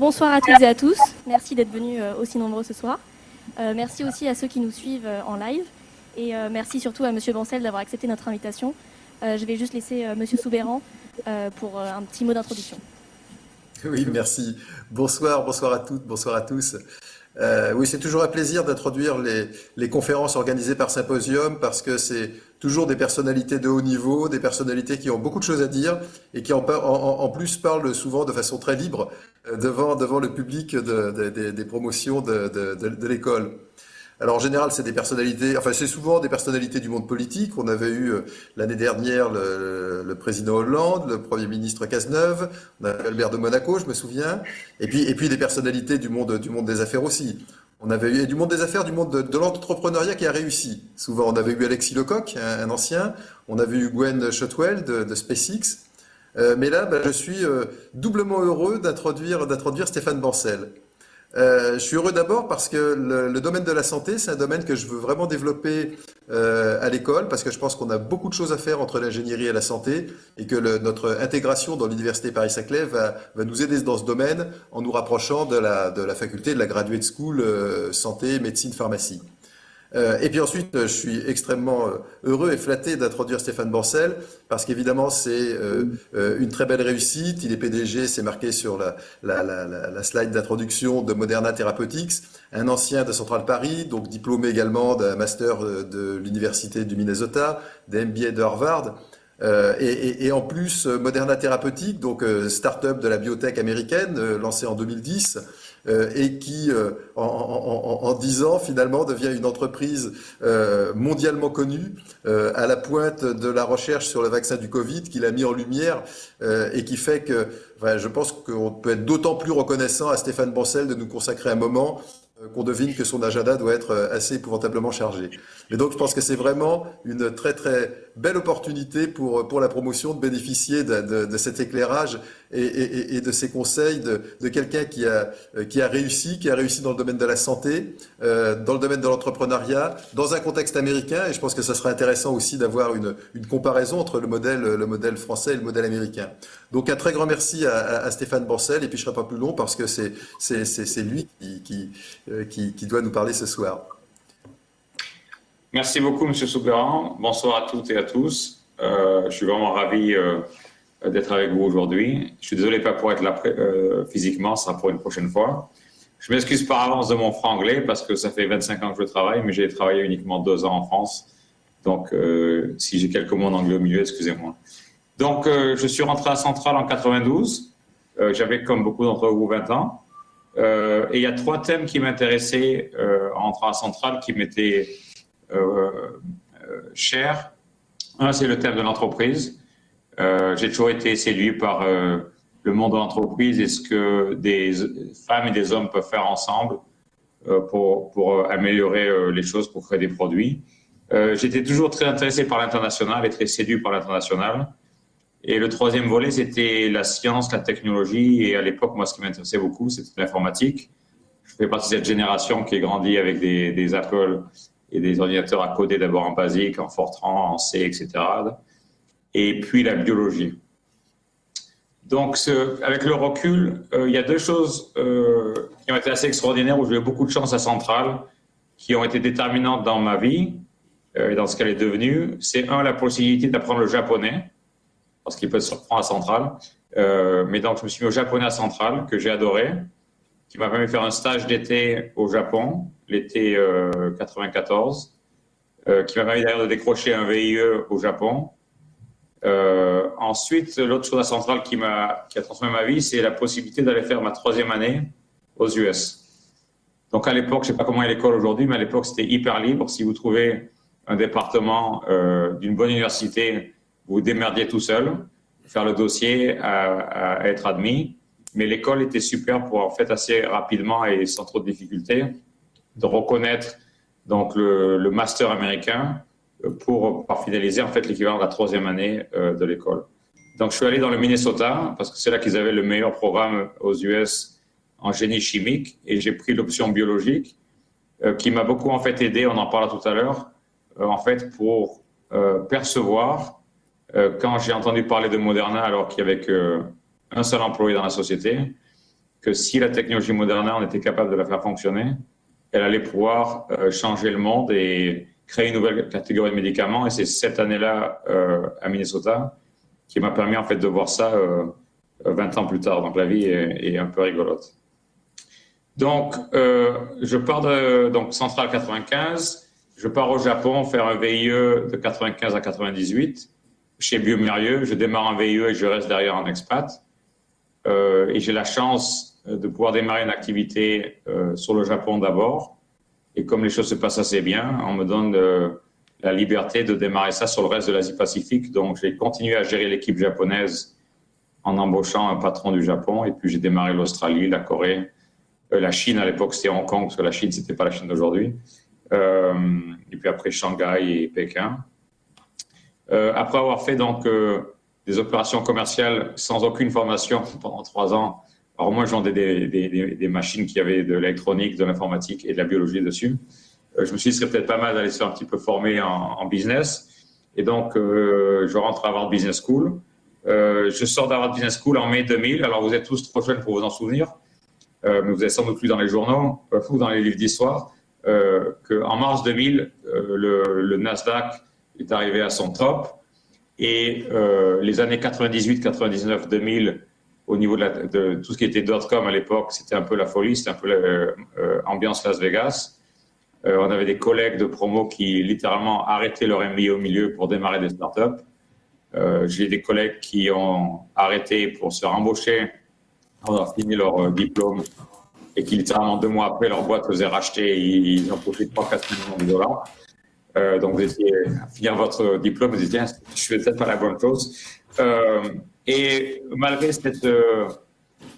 bonsoir à toutes et à tous. Merci d'être venus aussi nombreux ce soir. Merci aussi à ceux qui nous suivent en live. Et merci surtout à Monsieur Bancel d'avoir accepté notre invitation. Je vais juste laisser Monsieur Soubeyran pour un petit mot d'introduction. Oui, merci. Bonsoir, bonsoir à toutes, bonsoir à tous. Oui, c'est toujours un plaisir d'introduire les conférences organisées par Symposium parce que c'est toujours des personnalités de haut niveau, des personnalités qui ont beaucoup de choses à dire et qui en plus parlent souvent de façon très libre devant le public des promotions de l'école. Alors en général, c'est des personnalités, enfin c'est souvent des personnalités du monde politique. On avait eu l'année dernière le président Hollande, le premier ministre Cazeneuve, on avait Albert de Monaco, je me souviens, et puis des personnalités du monde des affaires aussi. On avait eu du monde des affaires, du monde de l'entrepreneuriat qui a réussi. Souvent, on avait eu Alexis Lecoq, un ancien, on avait eu Gwen Shotwell de SpaceX. Mais là, je suis doublement heureux d'introduire Stéphane Bancel. Je suis heureux d'abord parce que le domaine de la santé, c'est un domaine que je veux vraiment développer à l'école, parce que je pense qu'on a beaucoup de choses à faire entre l'ingénierie et la santé, et que notre intégration dans l'université Paris-Saclay va nous aider dans ce domaine en nous rapprochant de la faculté de la Graduate School santé, médecine, pharmacie. Et puis ensuite, je suis extrêmement heureux et flatté d'introduire Stéphane Bancel, parce qu'évidemment, c'est une très belle réussite. Il est PDG, c'est marqué sur la slide d'introduction de Moderna Therapeutics, un ancien de Central Paris, donc diplômé également d'un master de l'Université du Minnesota, d'un MBA de Harvard. Et en plus, Moderna Therapeutics, donc start-up de la biotech américaine, lancée en 2010, et qui, en 10 ans, finalement, devient une entreprise mondialement connue, à la pointe de la recherche sur le vaccin du Covid, qu'il a mis en lumière, et qui fait que, enfin, je pense qu'on peut être d'autant plus reconnaissant à Stéphane Bancel de nous consacrer un moment qu'on devine que son agenda doit être assez épouvantablement chargé. Mais donc, je pense que c'est vraiment une très très belle opportunité pour la promotion de bénéficier de cet éclairage et de ces conseils de quelqu'un qui a réussi dans le domaine de la santé, dans le domaine de l'entrepreneuriat, dans un contexte américain. Et je pense que ça serait intéressant aussi d'avoir une comparaison entre le modèle français et le modèle américain. Donc, un très grand merci à Stéphane Bancel. Et puis, je ne serai pas plus long parce que c'est lui qui doit nous parler ce soir. Merci beaucoup, Monsieur Soubeyran. Bonsoir à toutes et à tous. Je suis vraiment ravi d'être avec vous aujourd'hui. Je suis désolé de ne pas pouvoir être là physiquement, ça sera pour une prochaine fois. Je m'excuse par avance de mon franc-anglais parce que ça fait 25 ans que je travaille, mais j'ai travaillé uniquement 2 ans en France. Donc, si j'ai quelques mots en anglais au milieu, excusez-moi. Donc, je suis rentré à Centrale en 92. J'avais, comme beaucoup d'entre vous, 20 ans. Et il y a 3 thèmes qui m'intéressaient en entrant à Centrale, qui m'étaient chers. Un, c'est le thème de l'entreprise. J'ai toujours été séduit par le monde de l'entreprise et ce que des femmes et des hommes peuvent faire ensemble pour améliorer les choses, pour créer des produits. J'étais toujours très intéressé par l'international et très séduit par l'international. Et le 3e volet, c'était la science, la technologie. Et à l'époque, moi, ce qui m'intéressait beaucoup, c'était l'informatique. Je fais partie de cette génération qui est grandie avec des Apple et des ordinateurs à coder d'abord en BASIC, en Fortran, en C, etc. Et puis la biologie. Donc, avec le recul, il y a 2 choses qui ont été assez extraordinaires, où j'ai eu beaucoup de chance à Centrale, qui ont été déterminantes dans ma vie et dans ce qu'elle est devenue. C'est la possibilité d'apprendre le japonais, parce qu'il peut se surprendre à Centrale. Mais donc, je me suis mis au japonais à Centrale, que j'ai adoré, qui m'a permis de faire un stage d'été au Japon, l'été 94, qui m'a permis d'ailleurs de décrocher un VIE au Japon. Ensuite, l'autre chose à Centrale qui a transformé ma vie, c'est la possibilité d'aller faire ma 3e année aux US. Donc à l'époque, je ne sais pas comment est l'école aujourd'hui, mais à l'époque, c'était hyper libre. Si vous trouvez un département d'une bonne université, vous vous démerdiez tout seul, faire le dossier à être admis. Mais l'école était super pour, en fait, assez rapidement et sans trop de difficultés, de reconnaître donc le master américain pour finaliser en fait l'équivalent de la 3e année de l'école. Donc je suis allé dans le Minnesota parce que c'est là qu'ils avaient le meilleur programme aux US en génie chimique, et j'ai pris l'option biologique qui m'a beaucoup en fait aidé, on en parlera tout à l'heure, en fait pour percevoir quand j'ai entendu parler de Moderna alors qu'il y avait qu'un seul employé dans la société, que si la technologie Moderna, on était capable de la faire fonctionner, elle allait pouvoir changer le monde et créer une nouvelle catégorie de médicaments. Et c'est cette année-là, à Minnesota, qui m'a permis en fait de voir ça 20 ans plus tard. Donc la vie est un peu rigolote. Donc, je pars de Centrale 95, je pars au Japon faire un VIE de 95 à 98 chez Biomérieux. Je démarre un VIE et je reste derrière en expat. Et j'ai la chance de pouvoir démarrer une activité sur le Japon d'abord. Et comme les choses se passent assez bien, on me donne la liberté de démarrer ça sur le reste de l'Asie-Pacifique. Donc, j'ai continué à gérer l'équipe japonaise en embauchant un patron du Japon. Et puis, j'ai démarré l'Australie, la Corée, la Chine. À l'époque, c'était Hong Kong, parce que la Chine, c'était pas la Chine d'aujourd'hui. Et puis après, Shanghai et Pékin. Après avoir fait donc des opérations commerciales sans aucune formation pendant 3 ans, alors moi, je vendais des machines qui avaient de l'électronique, de l'informatique et de la biologie dessus. Je me suis dit, ce serait peut-être pas mal d'aller se faire un petit peu former en business. Et donc, je rentre à Harvard Business School. Je sors d'Harvard Business School en mai 2000. Alors, vous êtes tous trop jeunes pour vous en souvenir, mais vous avez sans doute lu dans les journaux ou dans les livres d'histoire qu'en mars 2000, le Nasdaq est arrivé à son top. Et les années 98, 99, 2000, au niveau de tout ce qui était .com à l'époque, c'était un peu la folie, c'était un peu l'ambiance Las Vegas. On avait des collègues de promo qui littéralement arrêtaient leur MBA au milieu pour démarrer des startups. J'ai des collègues qui ont arrêté pour se faire embaucher, avoir fini leur diplôme et qui littéralement 2 mois après, leur boîte faisait racheter et ils ont profité de 3-4 millions de dollars. Donc vous étiez à finir votre diplôme, vous étiez je fais peut-être pas la bonne chose. Et malgré cette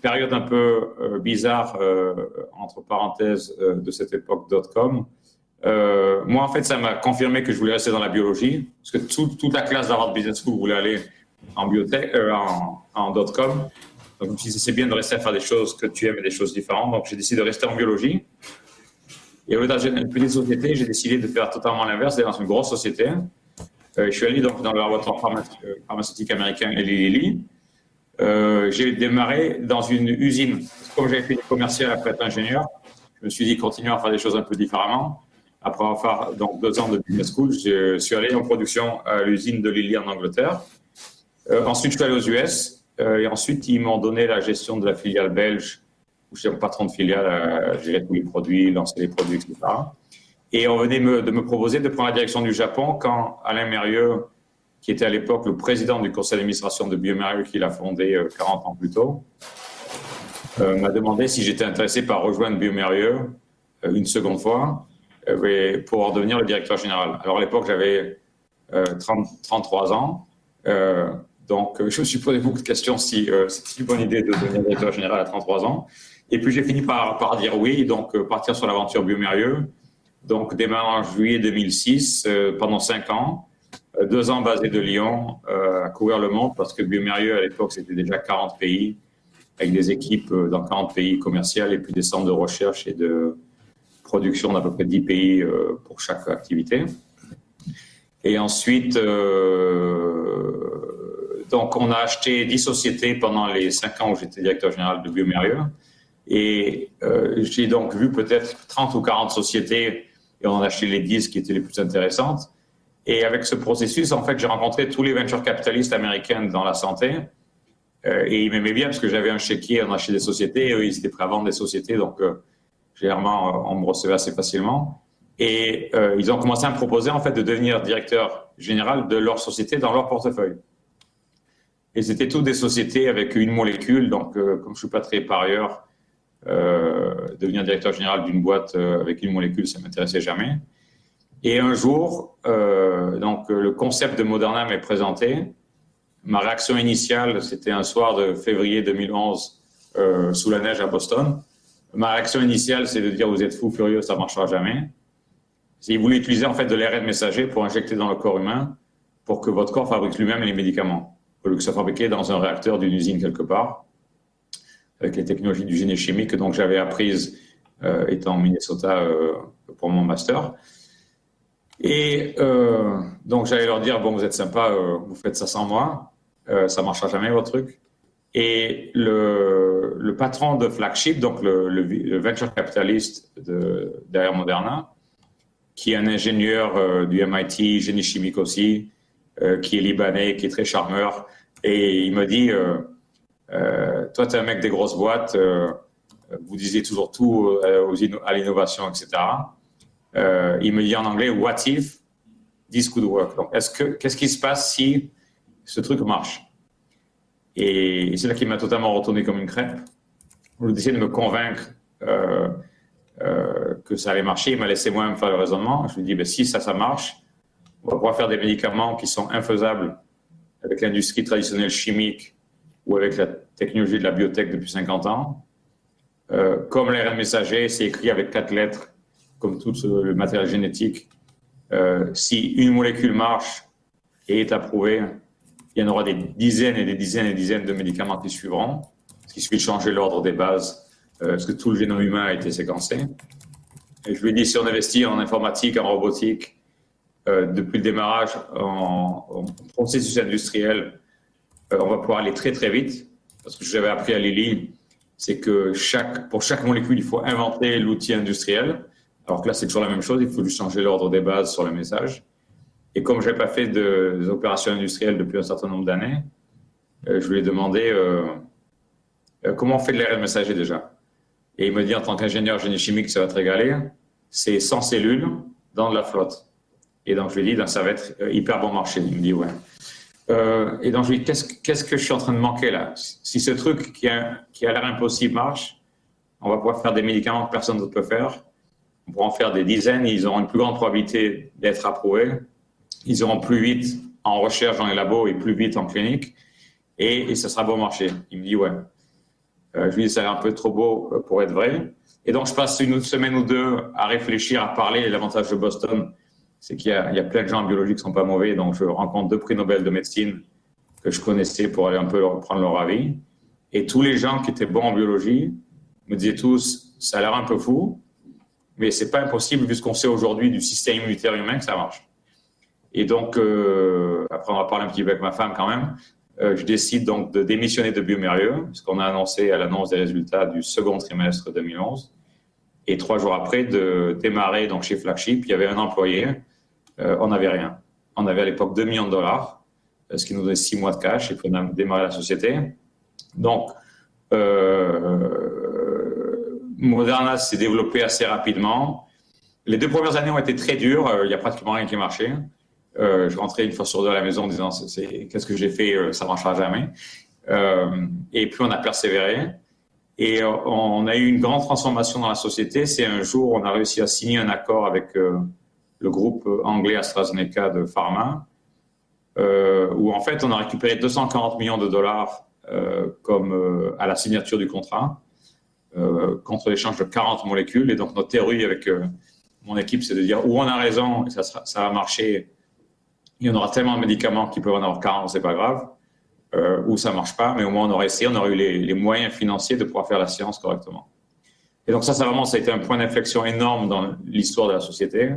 période un peu bizarre, entre parenthèses, de cette époque .com, moi, en fait, ça m'a confirmé que je voulais rester dans la biologie, parce que toute la classe d'Harvard Business School voulait aller en biotech, en .com. Donc, je me suis dit, c'est bien de rester à faire des choses que tu aimes et des choses différentes. Donc, j'ai décidé de rester en biologie. Et au lieu d'être dans une petite société, j'ai décidé de faire totalement l'inverse, d'aller dans une grosse société. Je suis allé donc dans le laboratoire pharmaceutique américain Eli Lilly. J'ai démarré dans une usine. Comme j'avais fait du commercial après être ingénieur, je me suis dit continuer à faire des choses un peu différemment. Après avoir fait donc 2 ans de business school, je suis allé en production à l'usine de Lilly en Angleterre. Ensuite, je suis allé aux US. Et ensuite, ils m'ont donné la gestion de la filiale belge, où j'étais patron de filiale à gérer tous les produits, lancer les produits, etc. Et on venait de me proposer de prendre la direction du Japon quand Alain Mérieux, qui était à l'époque le président du conseil d'administration de Biomérieux, qu'il a fondé 40 ans plus tôt, m'a demandé si j'étais intéressé par rejoindre Biomérieux une seconde fois pour devenir le directeur général. Alors à l'époque, j'avais 33 ans. Donc, je me suis posé beaucoup de questions si c'était une bonne idée de devenir directeur général à 33 ans. Et puis, j'ai fini par dire oui, donc partir sur l'aventure Biomérieux. Donc, démarrant en juillet 2006, pendant 5 ans, 2 ans basé de Lyon, à couvrir le monde, parce que Biomérieux, à l'époque, c'était déjà 40 pays, avec des équipes dans 40 pays commerciales et puis des centres de recherche et de production d'à peu près 10 pays pour chaque activité. Et ensuite, donc, on a acheté 10 sociétés pendant les 5 ans où j'étais directeur général de Biomérieux. Et j'ai donc vu peut-être 30 ou 40 sociétés et on a acheté les 10 qui étaient les plus intéressantes. Et avec ce processus, en fait, j'ai rencontré tous les venture capitalistes américains dans la santé. Et ils m'aimaient bien parce que j'avais un chéquier, on achetait des sociétés, et eux, ils étaient prêts à vendre des sociétés. Donc, généralement, on me recevait assez facilement. Et ils ont commencé à me proposer, en fait, de devenir directeur général de leur société dans leur portefeuille. Et c'était toutes des sociétés avec une molécule. Donc, comme je ne suis pas très parieur, devenir directeur général d'une boîte avec une molécule, ça ne m'intéressait jamais. Et un jour, donc, le concept de Moderna m'est présenté. Ma réaction initiale, c'était un soir de février 2011, sous la neige à Boston. Ma réaction initiale, c'est de dire « vous êtes fous furieux, ça ne marchera jamais ». Ils voulaient utiliser en fait de l'ARN messager pour injecter dans le corps humain pour que votre corps fabrique lui-même les médicaments, au lieu que ça soit fabriqué dans un réacteur d'une usine quelque part, avec les technologies du génie chimique que j'avais apprises étant au Minnesota pour mon master. Et donc j'allais leur dire « bon, vous êtes sympa, vous faites ça sans moi, ça ne marchera jamais votre truc ». Et le patron de Flagship, donc le venture capitaliste derrière Moderna, qui est un ingénieur du MIT, génie chimique aussi, qui est libanais, qui est très charmeur, et il me dit toi, tu es un mec des grosses boîtes, vous disiez toujours tout à l'innovation, etc. Il me dit en anglais, what if this could work? Donc, qu'est-ce qui se passe si ce truc marche? Et c'est là qu'il m'a totalement retourné comme une crêpe. Au lieu d'essayer de me convaincre que ça allait marcher, il m'a laissé moi-même faire le raisonnement. Je lui ai dit, si ça marche, on va pouvoir faire des médicaments qui sont infaisables avec l'industrie traditionnelle chimique ou avec la technologie de la biotech depuis 50 ans. Comme l'ARN messager, c'est écrit avec 4 lettres, comme tout le matériel génétique. Si une molécule marche et est approuvée, il y en aura des dizaines et des dizaines et des dizaines de médicaments qui suivront. Il suffit de changer l'ordre des bases, parce que tout le génome humain a été séquencé. Et je lui ai dit, si on investit en informatique, en robotique, depuis le démarrage, en processus industriel, on va pouvoir aller très très vite. Parce que j'avais appris à Lilly, c'est que pour chaque molécule, il faut inventer l'outil industriel. Alors que là, c'est toujours la même chose, il faut juste changer l'ordre des bases sur le message. Et comme je n'avais pas fait des opérations industrielles depuis un certain nombre d'années, je lui ai demandé comment on fait de l'ARN messager déjà. Et il me dit, en tant qu'ingénieur génie chimique, ça va te régaler, c'est 100 cellules dans de la flotte. Et donc je lui ai dit, ça va être hyper bon marché. Il me dit, ouais. Et donc je lui ai dit, qu'est-ce que je suis en train de manquer là? Si ce truc qui a l'air impossible marche, on va pouvoir faire des médicaments que personne d'autre peut faire. On pourra en faire des dizaines, ils auront une plus grande probabilité d'être approuvés. Ils iront plus vite en recherche dans les labos et plus vite en clinique. Et ça sera bon marché. Il me dit, ouais. Je lui dis, ça a l'air un peu trop beau pour être vrai. Et donc, je passe une semaine ou deux à réfléchir, à parler. Et l'avantage de Boston, c'est qu'il y a plein de gens en biologie qui ne sont pas mauvais. Donc, je rencontre 2 prix Nobel de médecine que je connaissais pour aller un peu prendre leur avis. Et tous les gens qui étaient bons en biologie me disaient tous, ça a l'air un peu fou, mais c'est pas impossible vu ce qu'on sait aujourd'hui du système immunitaire humain que ça marche. Et donc, après on va parler un petit peu avec ma femme quand même, je décide donc de démissionner de Biomérieux, ce qu'on a annoncé à l'annonce des résultats du second trimestre 2011. Et 3 jours après, de démarrer donc chez Flagship, il y avait un employé, on n'avait rien. On avait à l'époque $2 millions, ce qui nous donnait 6 mois de cash, et puis on a démarré la société. Donc, Moderna s'est développé assez rapidement. Les 2 premières années ont été très dures, il n'y a pratiquement rien qui marchait. Je rentrais une fois sur 2 à la maison en disant qu'est-ce que j'ai fait, ça ne marchera jamais. Et puis on a persévéré. Et on a eu une grande transformation dans la société. C'est un jour, on a réussi à signer un accord avec le groupe anglais AstraZeneca de pharma, où en fait on a récupéré $240 millions comme à la signature du contrat, contre l'échange de 40 molécules. Et donc notre théorie avec mon équipe, c'est de dire où on a raison, et ça va marcher. Il y en aura tellement de médicaments qu'il peut en avoir 40, c'est pas grave, ou ça marche pas, mais au moins on aurait essayé, on aurait eu les moyens financiers de pouvoir faire la science correctement. Et donc ça a été un point d'inflexion énorme dans l'histoire de la société.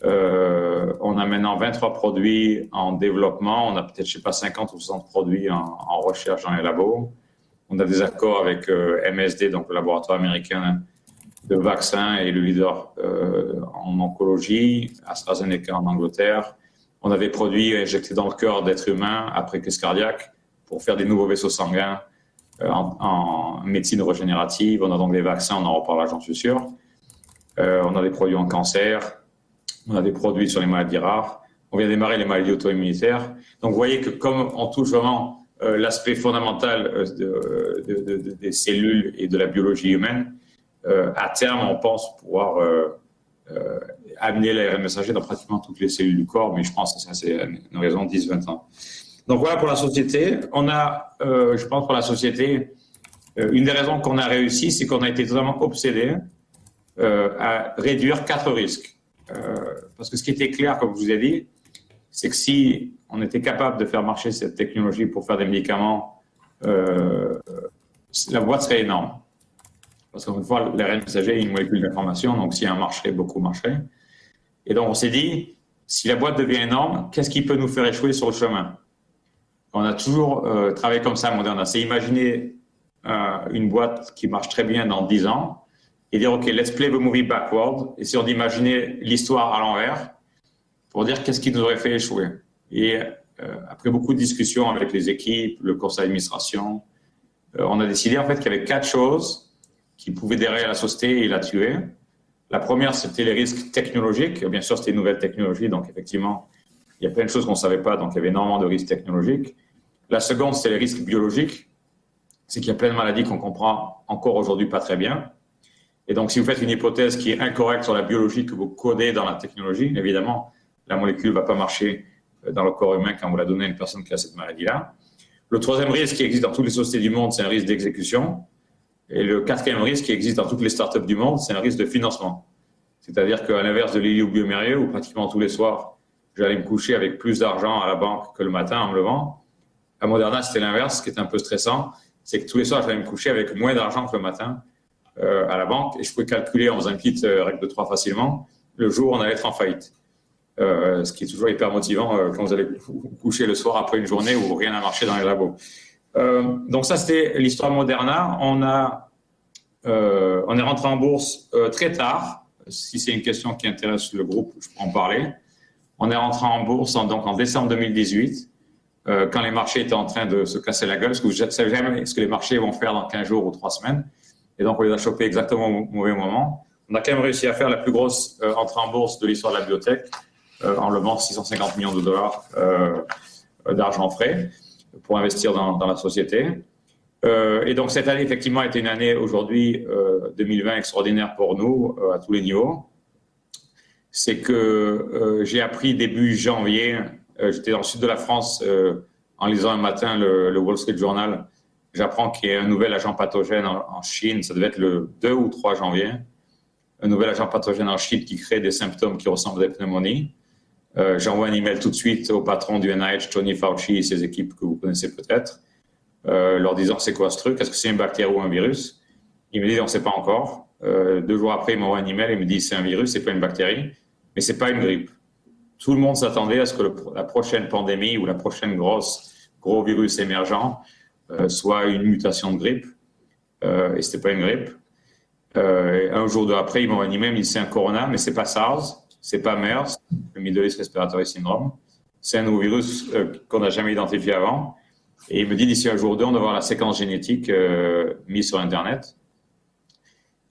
On a maintenant 23 produits en développement, on a peut-être, 50 ou 60 produits en recherche dans les labos. On a des accords avec MSD, donc le laboratoire américain de vaccins et le leader en oncologie, AstraZeneca en Angleterre. On a des produits injectés dans le cœur d'êtres humains après crise cardiaque pour faire des nouveaux vaisseaux sanguins en médecine régénérative. On a donc des vaccins, on en reparlera, j'en suis sûr. On a des produits en cancer. On a des produits sur les maladies rares. On vient de démarrer les maladies auto-immunitaires. Donc, vous voyez que comme on touche vraiment l'aspect fondamental des cellules et de la biologie humaine, à terme, on pense pouvoir amener l'ARN messager dans pratiquement toutes les cellules du corps, mais je pense que ça, c'est une raison de 10-20 ans. Donc voilà pour la société. On a, je pense pour la société, une des raisons qu'on a réussi, c'est qu'on a été totalement obsédé à réduire 4 risques. Parce que ce qui était clair, comme je vous ai dit, c'est que si on était capable de faire marcher cette technologie pour faire des médicaments, la boîte serait énorme. Parce qu'encore une fois, l'ARN messager est une molécule d'information, donc si un marcherait, beaucoup marcheraient. Et donc on s'est dit, si la boîte devient énorme, qu'est-ce qui peut nous faire échouer sur le chemin? On a toujours travaillé comme ça à Moderna. C'est imaginer une boîte qui marche très bien dans 10 ans et dire, OK, let's play the movie backward. Essayons d'imaginer l'histoire à l'envers pour dire qu'est-ce qui nous aurait fait échouer. Et après beaucoup de discussions avec les équipes, le conseil d'administration, on a décidé en fait qu'il y avait 4 choses qui pouvaient dérailler la société et la tuer. La première, c'était les risques technologiques. Bien sûr, c'était une nouvelle technologie, donc effectivement, il y a plein de choses qu'on ne savait pas, donc il y avait énormément de risques technologiques. La seconde, c'est les risques biologiques. C'est qu'il y a plein de maladies qu'on comprend encore aujourd'hui pas très bien. Et donc, si vous faites une hypothèse qui est incorrecte sur la biologie que vous codez dans la technologie, évidemment, la molécule ne va pas marcher dans le corps humain quand vous la donnez à une personne qui a cette maladie-là. Le troisième risque qui existe dans toutes les sociétés du monde, c'est un risque d'exécution. Et le quatrième risque qui existe dans toutes les startups du monde, c'est un risque de financement. C'est-à-dire qu'à l'inverse de Lily ou Biomérieux, où pratiquement tous les soirs, j'allais me coucher avec plus d'argent à la banque que le matin en me levant, à Moderna, c'était l'inverse, ce qui est un peu stressant, c'est que tous les soirs, j'allais me coucher avec moins d'argent que le matin à la banque, et je pouvais calculer en faisant une petite règle de 3 facilement, le jour où on allait être en faillite. Ce qui est toujours hyper motivant quand vous allez vous coucher le soir après une journée où rien n'a marché dans les labos. Donc ça, c'était l'histoire Moderna. On est rentré en bourse très tard. Si c'est une question qui intéresse le groupe, je peux en parler. On est rentré en bourse en décembre 2018, quand les marchés étaient en train de se casser la gueule, parce que vous ne savez jamais ce que les marchés vont faire dans 15 jours ou 3 semaines. Et donc, on les a chopés exactement au mauvais moment. On a quand même réussi à faire la plus grosse entrée en bourse de l'histoire de la biotech, en levant 650 millions de dollars d'argent frais pour investir dans la société. Et donc, cette année, effectivement, a été une année aujourd'hui, 2020, extraordinaire pour nous, à tous les niveaux. C'est que j'ai appris début janvier, j'étais dans le sud de la France en lisant un matin le Wall Street Journal, j'apprends qu'il y a un nouvel agent pathogène en Chine, ça devait être le 2 ou 3 janvier, un nouvel agent pathogène en Chine qui crée des symptômes qui ressemblent à des pneumonies. J'envoie un email tout de suite au patron du NIH, Tony Fauci et ses équipes que vous connaissez peut-être, leur disant c'est quoi ce truc, est-ce que c'est une bactérie ou un virus? Il me dit on ne sait pas encore. 2 jours après, il m'envoie un email et me dit c'est un virus, c'est pas une bactérie, mais c'est pas une grippe. Tout le monde s'attendait à ce que la prochaine pandémie ou la prochaine gros virus émergent soit une mutation de grippe, et c'était pas une grippe. Un jour après, il m'envoie un email, il me dit c'est un corona, mais c'est pas SARS, c'est pas MERS, le Middle East Respiratory Syndrome, c'est un nouveau virus qu'on n'a jamais identifié avant. Et il me dit d'ici un jour ou deux, on va voir la séquence génétique mise sur Internet.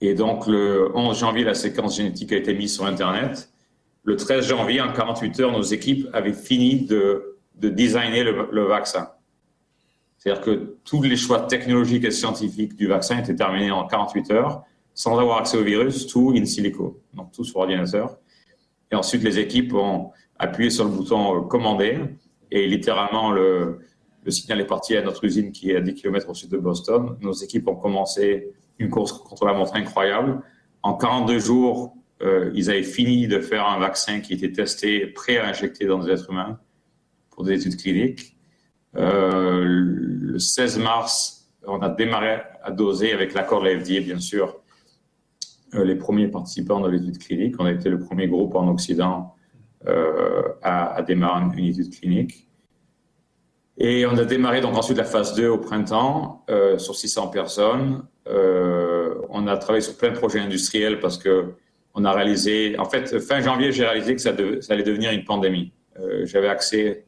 Et donc, le 11 janvier, la séquence génétique a été mise sur Internet. Le 13 janvier, en 48 heures, nos équipes avaient fini de designer le vaccin. C'est-à-dire que tous les choix technologiques et scientifiques du vaccin étaient terminés en 48 heures, sans avoir accès au virus, tout in silico, donc tout sur ordinateur. Et ensuite, les équipes ont appuyé sur le bouton « Commander » et littéralement, le signal est parti à notre usine qui est à 10 km au sud de Boston. Nos équipes ont commencé une course contre la montre incroyable. En 42 jours, ils avaient fini de faire un vaccin qui était testé, prêt à injecter dans des êtres humains pour des études cliniques. Le 16 mars, on a démarré à doser avec l'accord de la FDA, bien sûr, les premiers participants de l'étude clinique. On a été le premier groupe en Occident à démarrer une étude clinique. Et on a démarré donc ensuite la phase 2 au printemps sur 600 personnes. On a travaillé sur plein de projets industriels parce que on a réalisé, en fait, fin janvier, j'ai réalisé que ça allait devenir une pandémie. J'avais accès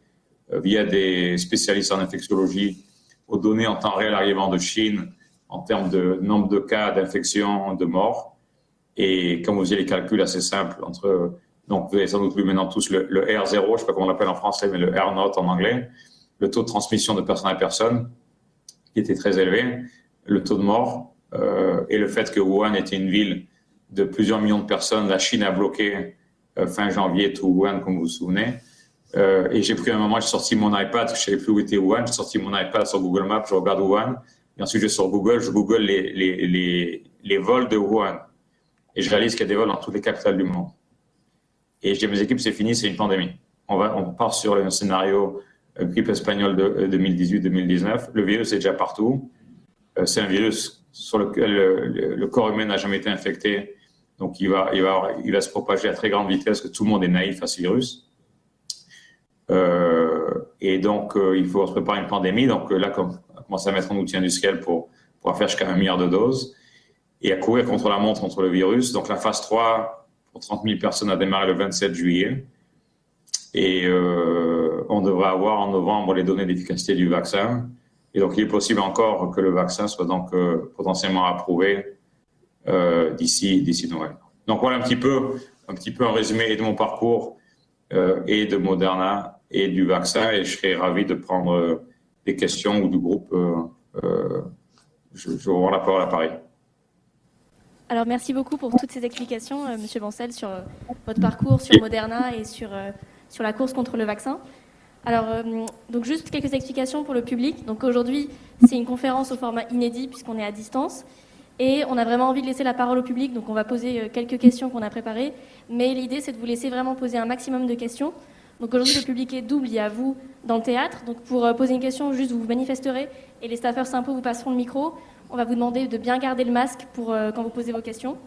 via des spécialistes en infectiologie aux données en temps réel arrivant de Chine en termes de nombre de cas d'infection, de morts. Et comme vous faisiez les calculs assez simples donc vous avez sans doute vu maintenant tous le R0, je ne sais pas comment on l'appelle en français, mais le R0 en anglais, le taux de transmission de personne à personne qui était très élevé, le taux de mort et le fait que Wuhan était une ville de plusieurs millions de personnes. La Chine a bloqué fin janvier tout Wuhan, comme vous vous souvenez. Et j'ai pris un moment, j'ai sorti mon iPad, je ne savais plus où était Wuhan, j'ai sorti mon iPad sur Google Maps, je regarde Wuhan, et ensuite je vais sur Google, je google les vols de Wuhan. Et je réalise qu'il y a des vols dans toutes les capitales du monde. Et je dis à mes équipes, c'est fini, c'est une pandémie. On part sur un scénario grippe espagnole de 2018-2019. Le virus est déjà partout. C'est un virus sur lequel le corps humain n'a jamais été infecté. Donc, il va se propager à très grande vitesse, que tout le monde est naïf à ce virus. Et donc, il faut se préparer à une pandémie. Donc là, on a commencé à mettre un outil industriel pour pouvoir faire jusqu'à 1 milliard de doses et à courir contre la montre, contre le virus. Donc la phase 3, pour 30 000 personnes, a démarré le 27 juillet. Et on devrait avoir en novembre les données d'efficacité du vaccin. Et donc, il est possible encore que le vaccin soit donc potentiellement approuvé d'ici Noël. Donc voilà un petit peu un résumé de mon parcours et de Moderna et du vaccin. Et je serais ravi de prendre des questions ou du groupe. Je vous rends la parole à Paris. Alors, merci beaucoup pour toutes ces explications, Monsieur Bancel, sur votre parcours, sur Moderna et sur la course contre le vaccin. Alors, donc juste quelques explications pour le public. Donc aujourd'hui, c'est une conférence au format inédit puisqu'on est à distance. Et on a vraiment envie de laisser la parole au public, donc on va poser quelques questions qu'on a préparées. Mais l'idée, c'est de vous laisser vraiment poser un maximum de questions. Donc aujourd'hui, le public est double, il y a vous dans le théâtre. Donc pour poser une question, juste vous vous manifesterez et les staffeurs Simpo vous passeront le micro. On va vous demander de bien garder le masque pour quand vous posez vos questions.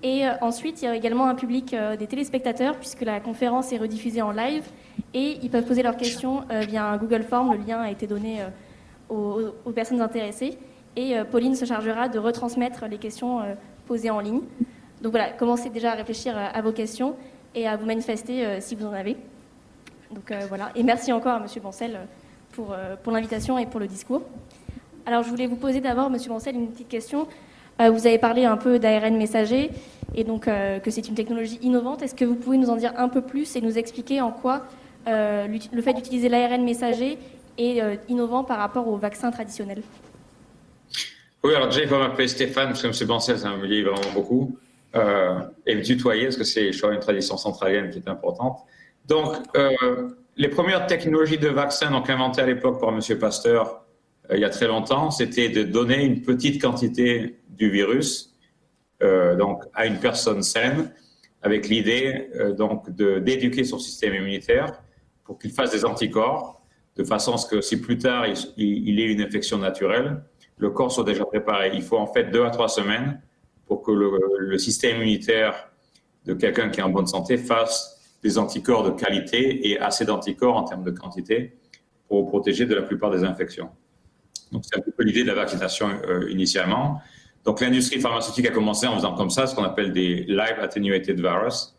Et ensuite, il y a également un public des téléspectateurs puisque la conférence est rediffusée en live et ils peuvent poser leurs questions via un Google Form. Le lien a été donné aux personnes intéressées. Et Pauline se chargera de retransmettre les questions posées en ligne. Donc voilà, commencez déjà à réfléchir à vos questions et à vous manifester si vous en avez. Donc voilà, et merci encore à Monsieur Bancel pour l'invitation et pour le discours. Alors je voulais vous poser d'abord, Monsieur Bancel, une petite question. Vous avez parlé un peu d'ARN messager et donc que c'est une technologie innovante. Est-ce que vous pouvez nous en dire un peu plus et nous expliquer en quoi le fait d'utiliser l'ARN messager est innovant par rapport au vaccin traditionnel? Oui, alors déjà, il faut m'appeler Stéphane, parce que M. Bancel, ça me lie vraiment beaucoup. Et me tutoyer, parce que c'est, je crois, une tradition centralienne qui est importante. Donc, les premières technologies de vaccin, donc inventées à l'époque par M. Pasteur, il y a très longtemps, c'était de donner une petite quantité du virus donc à une personne saine, avec l'idée donc d'éduquer son système immunitaire pour qu'il fasse des anticorps, de façon à ce que si plus tard il ait une infection naturelle, le corps soit déjà préparé. Il faut en fait 2 à 3 semaines pour que le système immunitaire de quelqu'un qui est en bonne santé fasse des anticorps de qualité et assez d'anticorps en termes de quantité pour protéger de la plupart des infections. Donc, c'est un peu l'idée de la vaccination initialement. Donc, l'industrie pharmaceutique a commencé en faisant comme ça, ce qu'on appelle des live attenuated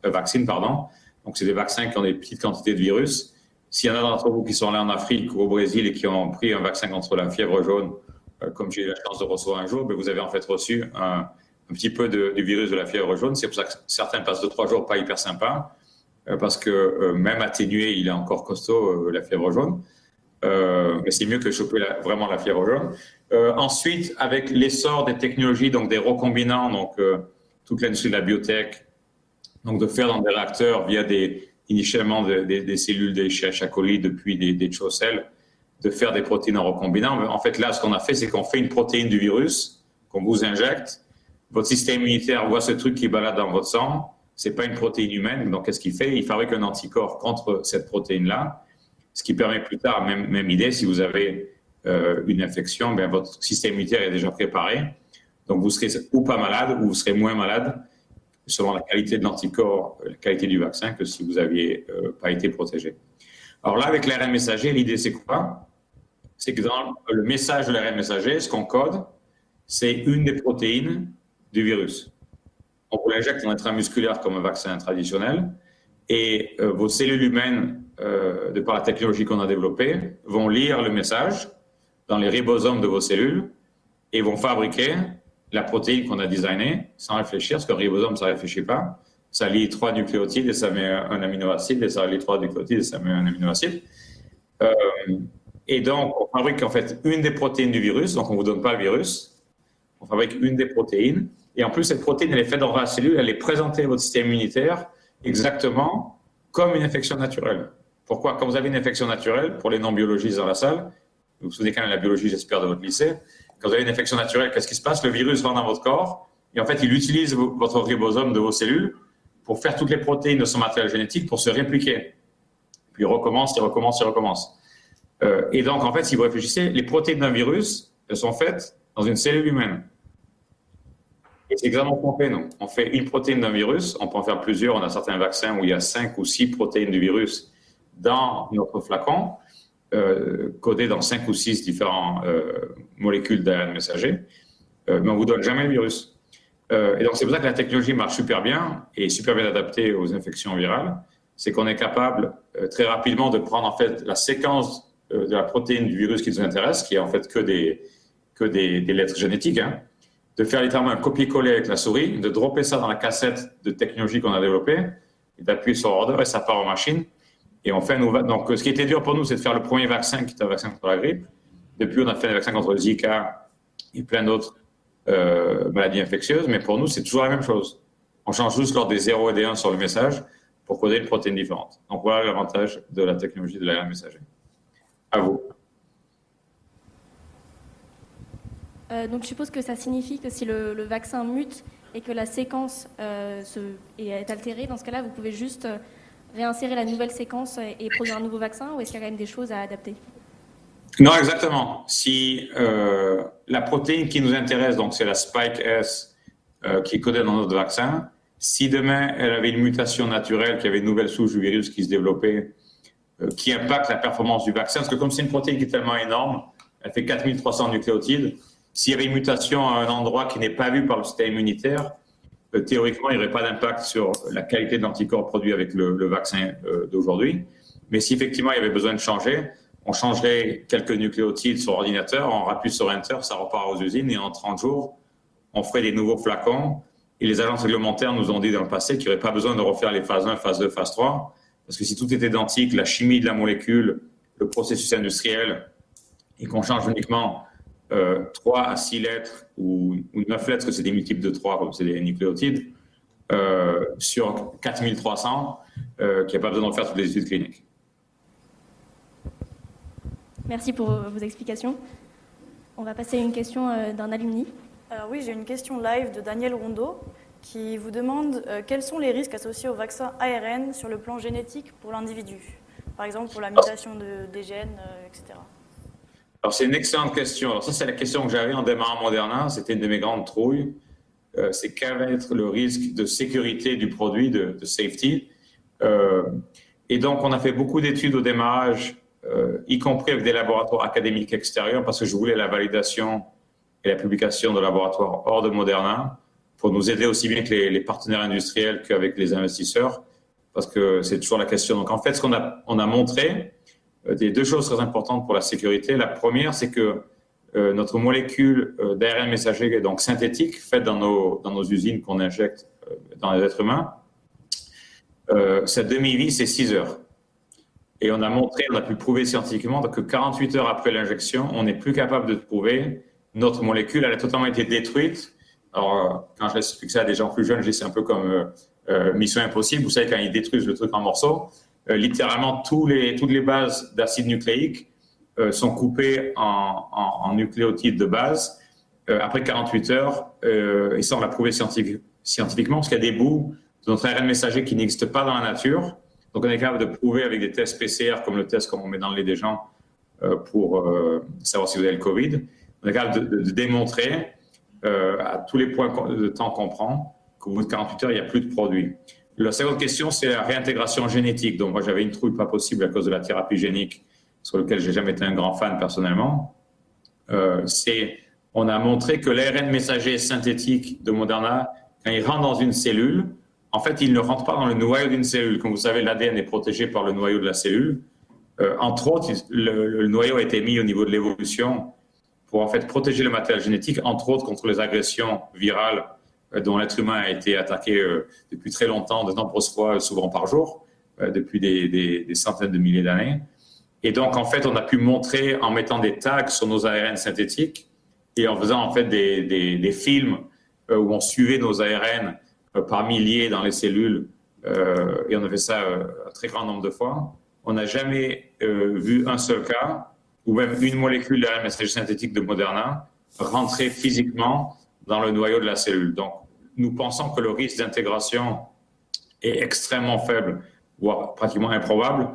vaccines, pardon. Donc, c'est des vaccins qui ont des petites quantités de virus. S'il y en a d'entre vous qui sont allés en Afrique ou au Brésil et qui ont pris un vaccin contre la fièvre jaune, comme j'ai eu la chance de recevoir un jour, ben vous avez en fait reçu un petit peu du virus de la fièvre jaune. C'est pour ça que certains passent 2-3 jours pas hyper sympas, parce que même atténué, il est encore costaud, la fièvre jaune. Mais c'est mieux que choper vraiment la fièvre jaune. Ensuite, avec l'essor des technologies, donc des recombinants, donc toute l'industrie de la biotech, donc de faire dans des réacteurs via initialement des cellules d'Escherichia coli, depuis des chocelles, de faire des protéines en recombinant. En fait, là, ce qu'on a fait, c'est qu'on fait une protéine du virus qu'on vous injecte. Votre système immunitaire voit ce truc qui balade dans votre sang. C'est pas une protéine humaine. Donc, qu'est-ce qu'il fait? Il fabrique un anticorps contre cette protéine-là, ce qui permet plus tard, même idée, si vous avez une infection, bien, votre système immunitaire est déjà préparé. Donc, vous serez ou pas malade ou vous serez moins malade selon la qualité de l'anticorps, la qualité du vaccin, que si vous n'aviez pas été protégé. Alors là, avec l'ARN messager, l'idée, c'est quoi? C'est que dans le message de l'ARN messager, ce qu'on code, c'est une des protéines du virus. On vous l'injecte en intramusculaire comme un vaccin traditionnel, et vos cellules humaines, de par la technologie qu'on a développée, vont lire le message dans les ribosomes de vos cellules et vont fabriquer la protéine qu'on a designée sans réfléchir, parce qu'un ribosome, ça ne réfléchit pas. Ça lit 3 nucléotides et ça met un aminoacide, et ça lit 3 nucléotides et ça met un aminoacide. Et donc, on fabrique en fait une des protéines du virus, donc on ne vous donne pas le virus, on fabrique une des protéines, et en plus, cette protéine, elle est faite dans la cellule, elle est présentée à votre système immunitaire exactement comme une infection naturelle. Pourquoi? Quand vous avez une infection naturelle, pour les non-biologistes dans la salle, vous vous souvenez quand même de la biologie, j'espère, de votre lycée, quand vous avez une infection naturelle, qu'est-ce qui se passe? Le virus va dans votre corps, et en fait, il utilise votre ribosome de vos cellules pour faire toutes les protéines de son matériel génétique pour se répliquer. Puis il recommence. Et donc, en fait, si vous réfléchissez, les protéines d'un virus, elles sont faites dans une cellule humaine. Et c'est exactement ce qu'on fait, nous. On fait une protéine d'un virus, on peut en faire plusieurs. On a certains vaccins où il y a 5 ou 6 protéines du virus dans notre flacon. codé dans 5 ou 6 différentes molécules d'ARN messager, mais on ne vous donne jamais le virus. Et donc, c'est pour ça que la technologie marche super bien et super bien adaptée aux infections virales. C'est qu'on est capable très rapidement de prendre en fait la séquence de la protéine du virus qui nous intéresse, qui est en fait que des lettres génétiques, hein, de faire littéralement un copier-coller avec la souris, de dropper ça dans la cassette de technologie qu'on a développée, et d'appuyer sur order et ça part en machine. Et on fait donc, ce qui était dur pour nous, c'est de faire le premier vaccin qui était un vaccin contre la grippe. Depuis, on a fait un vaccin contre le Zika et plein d'autres maladies infectieuses, mais pour nous, c'est toujours la même chose. On change juste l'ordre des 0 et des 1 sur le message pour coder une protéine différente. Donc voilà l'avantage de la technologie de l'ARN messager. À vous. Donc je suppose que ça signifie que si le vaccin mute et que la séquence est altérée, dans ce cas-là, vous pouvez juste réinsérer la nouvelle séquence et produire un nouveau vaccin, ou est-ce qu'il y a quand même des choses à adapter? Non, exactement. Si la protéine qui nous intéresse, donc c'est la Spike S qui est codée dans notre vaccin, si demain elle avait une mutation naturelle, qu'il y avait une nouvelle souche du virus qui se développait, qui impacte la performance du vaccin, parce que comme c'est une protéine qui est tellement énorme, elle fait 4300 nucléotides, s'il y avait une mutation à un endroit qui n'est pas vu par le système immunitaire, théoriquement, il n'y aurait pas d'impact sur la qualité de l'anticorps produit avec le vaccin d'aujourd'hui. Mais si effectivement il y avait besoin de changer, on changerait quelques nucléotides sur l'ordinateur, on appuie sur Enter, ça repart aux usines et en 30 jours, on ferait des nouveaux flacons. Et les agences réglementaires nous ont dit dans le passé qu'il n'y aurait pas besoin de refaire les phases 1, phase 2, phase 3, parce que si tout était identique, la chimie de la molécule, le processus industriel, et qu'on change uniquement 3 à 6 lettres ou 9 lettres, parce que c'est des multiples de 3, comme c'est des nucléotides, sur 4300, qu'il n'y a pas besoin de faire toutes les études cliniques. Merci pour vos explications. On va passer à une question d'un alumni. Alors oui, j'ai une question live de Daniel Rondeau qui vous demande quels sont les risques associés au vaccin ARN sur le plan génétique pour l'individu, par exemple pour la mutation des gènes, etc. Alors c'est une excellente question. Alors ça, c'est la question que j'avais en démarrant Moderna, c'était une de mes grandes trouilles. C'est quel va être le risque de sécurité du produit, de safety. Et donc, on a fait beaucoup d'études au démarrage, y compris avec des laboratoires académiques extérieurs, parce que je voulais la validation et la publication de laboratoires hors de Moderna pour nous aider aussi bien que les partenaires industriels qu'avec les investisseurs, parce que c'est toujours la question. Donc, en fait, ce qu'on a montré, il y a deux choses très importantes pour la sécurité. La première, c'est que notre molécule d'ARN messager est donc synthétique, faite dans nos usines qu'on injecte dans les êtres humains. Sa demi-vie, c'est 6 heures. Et on a pu prouver scientifiquement que 48 heures après l'injection, on n'est plus capable de prouver notre molécule, elle a totalement été détruite. Alors, quand je l'explique ça à des gens plus jeunes, je dis c'est un peu comme Mission Impossible. Vous savez, quand ils détruisent le truc en morceaux, littéralement, toutes les bases d'acide nucléique sont coupées en nucléotides de base après 48 heures. Et ça, on l'a prouvé scientifiquement, parce qu'il y a des bouts de notre ARN messager qui n'existent pas dans la nature. Donc, on est capable de prouver avec des tests PCR, comme le test qu'on met dans le lait des gens pour savoir si vous avez le COVID. On est capable de démontrer à tous les points de temps qu'on prend qu'au bout de 48 heures, il n'y a plus de produit. La seconde question, c'est la réintégration génétique. Donc, moi, j'avais une trouille pas possible à cause de la thérapie génique, sur laquelle j'ai jamais été un grand fan personnellement. On a montré que l'ARN messager synthétique de Moderna, quand il rentre dans une cellule, en fait, il ne rentre pas dans le noyau d'une cellule. Comme vous savez, l'ADN est protégé par le noyau de la cellule. Entre autres, le noyau a été mis au niveau de l'évolution pour en fait protéger le matériel génétique, entre autres contre les agressions virales dont l'être humain a été attaqué depuis très longtemps, de nombreuses fois, souvent par jour, depuis des centaines de milliers d'années. Et donc, en fait, on a pu montrer en mettant des tags sur nos ARN synthétiques et en faisant en fait des films où on suivait nos ARN par milliers dans les cellules, et on a fait ça un très grand nombre de fois. On n'a jamais vu un seul cas ou même une molécule d'ARN messager synthétique de Moderna rentrer physiquement dans le noyau de la cellule. Donc, nous pensons que le risque d'intégration est extrêmement faible, voire pratiquement improbable.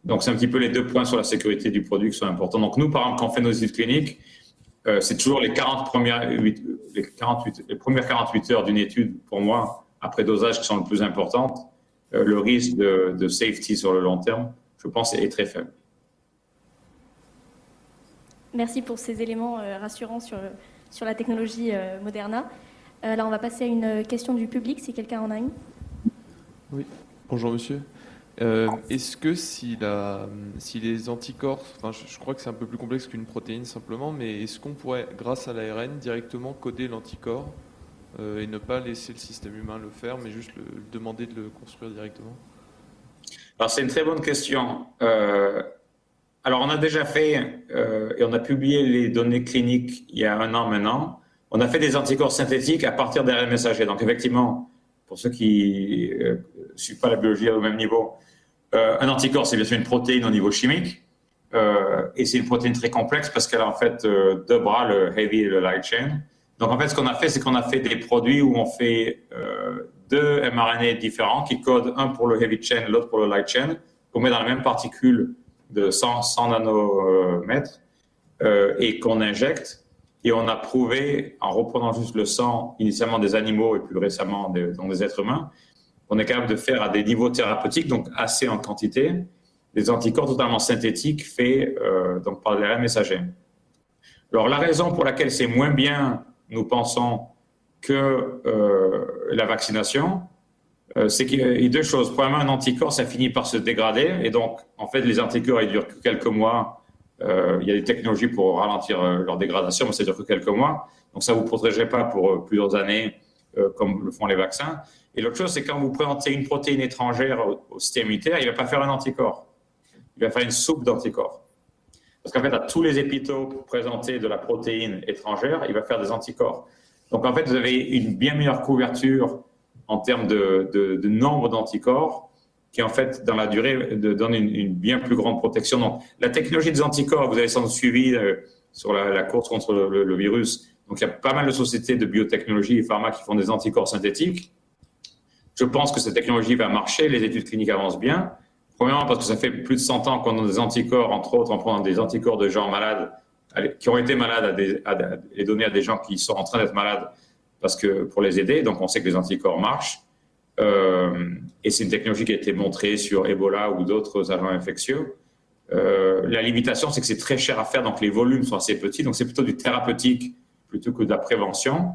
Donc, c'est un petit peu les deux points sur la sécurité du produit qui sont importants. Donc, nous, par exemple, quand on fait nos études cliniques, c'est toujours les premières 48 heures d'une étude, pour moi, après dosage, qui sont les plus importantes. Le risque de safety sur le long terme, je pense, est très faible. Merci pour ces éléments rassurants sur la technologie Moderna. Là, on va passer à une question du public, si quelqu'un en a une. Oui, bonjour monsieur. Est-ce que si les anticorps, enfin je crois que c'est un peu plus complexe qu'une protéine simplement, mais est-ce qu'on pourrait, grâce à l'ARN, directement coder l'anticorps et ne pas laisser le système humain le faire, mais juste demander de le construire directement? Alors c'est une très bonne question. Alors on a déjà fait, et on a publié les données cliniques il y a 1 an maintenant, on a fait des anticorps synthétiques à partir d'ARN messager. Donc effectivement, pour ceux qui ne suivent pas la biologie au même niveau, un anticorps, c'est bien sûr une protéine au niveau chimique, et c'est une protéine très complexe parce qu'elle a en fait 2 bras, le heavy et le light chain. Donc en fait, ce qu'on a fait, c'est qu'on a fait des produits où on fait 2 mRNA différents qui codent un pour le heavy chain, l'autre pour le light chain, qu'on met dans la même particule de 100 nanomètres et qu'on injecte. Et on a prouvé, en reprenant juste le sang, initialement des animaux et plus récemment des êtres humains, on est capable de faire à des niveaux thérapeutiques, donc assez en quantité, des anticorps totalement synthétiques faits donc par l'ARN messager. Alors la raison pour laquelle c'est moins bien, nous pensons, que la vaccination, c'est qu'il y a 2 choses. Premièrement, un anticorps, ça finit par se dégrader, et donc en fait les anticorps, ils durent que quelques mois. Il y a des technologies pour ralentir leur dégradation, mais ça dure que quelques mois, donc ça ne vous protégerait pas pour plusieurs années comme le font les vaccins. Et l'autre chose, c'est quand vous présentez une protéine étrangère au système immunitaire, il ne va pas faire un anticorps. Il va faire une soupe d'anticorps. Parce qu'en fait, à tous les épitopes présentés de la protéine étrangère, il va faire des anticorps. Donc en fait, vous avez une bien meilleure couverture en termes de nombre d'anticorps qui, en fait, dans la durée, donne une bien plus grande protection. Donc la technologie des anticorps, vous avez sans doute suivi sur la course contre le virus. Donc il y a pas mal de sociétés de biotechnologie et pharma qui font des anticorps synthétiques. Je pense que cette technologie va marcher, les études cliniques avancent bien. Premièrement, parce que ça fait plus de 100 ans qu'on a des anticorps, entre autres en prenant des anticorps de gens malades, qui ont été malades, les donner à des gens qui sont en train d'être malades pour les aider. Donc on sait que les anticorps marchent. Et c'est une technologie qui a été montrée sur Ebola ou d'autres agents infectieux. La limitation, c'est que c'est très cher à faire, donc les volumes sont assez petits. Donc c'est plutôt du thérapeutique plutôt que de la prévention.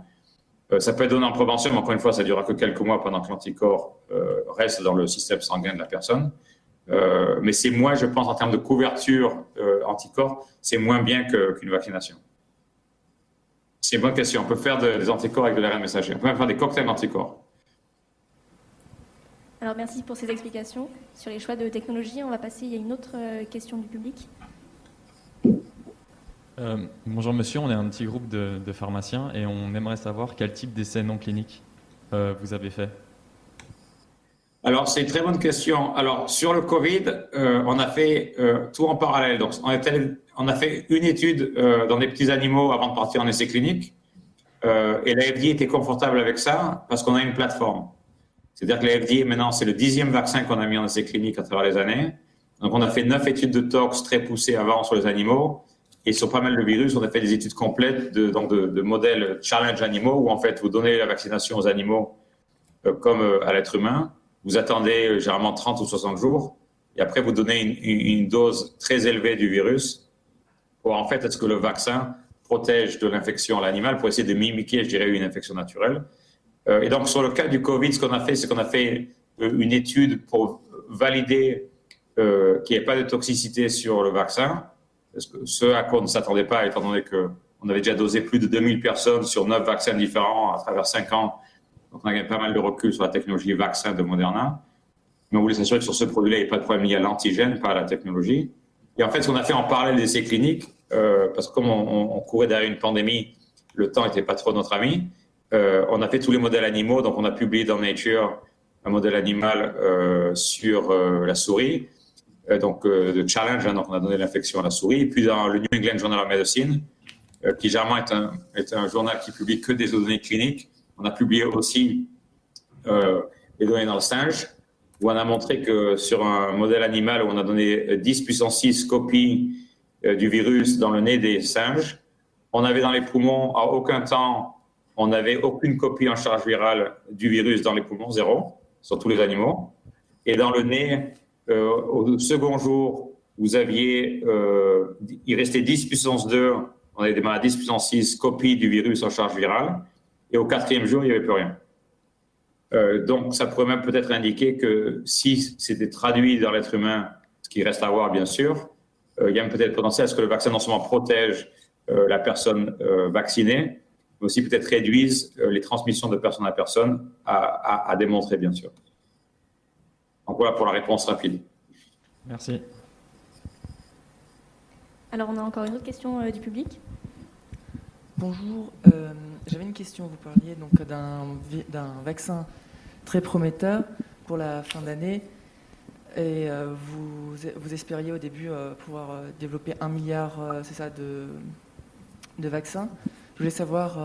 Ça peut être donné en prévention, mais encore une fois, ça ne durera que quelques mois pendant que l'anticorps reste dans le système sanguin de la personne. Mais c'est moins, je pense, en termes de couverture anticorps, c'est moins bien qu'une vaccination. C'est une bonne question. On peut faire des anticorps avec de l'ARN messager. On peut même faire des cocktails d'anticorps. Alors merci pour ces explications sur les choix de technologie. On va passer, il y a une autre question du public. Bonjour monsieur, on est un petit groupe de pharmaciens et on aimerait savoir quel type d'essais non cliniques vous avez fait. Alors, c'est une très bonne question. Alors, sur le Covid, on a fait tout en parallèle. Donc, on a fait une étude dans des petits animaux avant de partir en essai clinique. Et la FDA était confortable avec ça parce qu'on a une plateforme. C'est-à-dire que la FDA, maintenant, c'est le 10e vaccin qu'on a mis en essai clinique à travers les années. Donc, on a fait 9 études de tox très poussées avant sur les animaux. Et sur pas mal de virus, on a fait des études complètes de modèles challenge animaux où, en fait, vous donnez la vaccination aux animaux comme à l'être humain. Vous attendez généralement 30 ou 60 jours et après vous donnez une dose très élevée du virus pour en fait est-ce que le vaccin protège de l'infection à l'animal pour essayer de mimiquer, je dirais, une infection naturelle. Et donc sur le cas du Covid, ce qu'on a fait, c'est qu'on a fait une étude pour valider qu'il n'y ait pas de toxicité sur le vaccin, parce que ce à quoi on ne s'attendait pas étant donné qu'on avait déjà dosé plus de 2000 personnes sur 9 vaccins différents à travers 5 ans. Donc, on a gagné pas mal de recul sur la technologie vaccin de Moderna. Mais on voulait s'assurer que sur ce produit-là, il n'y ait pas de problème lié à l'antigène, pas à la technologie. Et en fait, ce qu'on a fait en parallèle des essais cliniques, parce que comme on courait derrière une pandémie, le temps n'était pas trop notre ami, on a fait tous les modèles animaux. Donc, on a publié dans Nature un modèle animal sur la souris, de challenge. Donc, on a donné l'infection à la souris. Et puis, dans le New England Journal of Medicine, qui généralement est un journal qui publie que des données cliniques, on a publié aussi les données dans le singe, où on a montré que sur un modèle animal où on a donné 10 puissance 6 copies du virus dans le nez des singes, on avait dans les poumons, à aucun temps, on n'avait aucune copie en charge virale du virus dans les poumons, 0, sur tous les animaux. Et dans le nez, Au second jour, il restait 10 puissance 2, on avait démarré à 10 puissance 6 copies du virus en charge virale. Et au 4e jour, il n'y avait plus rien. Donc, ça pourrait même peut-être indiquer que si c'était traduit dans l'être humain, ce qui reste à voir bien sûr, il y a peut-être potentiel à ce que le vaccin non seulement protège la personne vaccinée, mais aussi peut-être réduise les transmissions de personne à personne à démontrer bien sûr. Donc voilà pour la réponse rapide. Merci. Alors, on a encore une autre question du public. Bonjour, j'avais une question. Vous parliez donc d'un vaccin très prometteur pour la fin d'année et vous espériez au début pouvoir développer 1 milliard, c'est ça, de vaccins. Je voulais savoir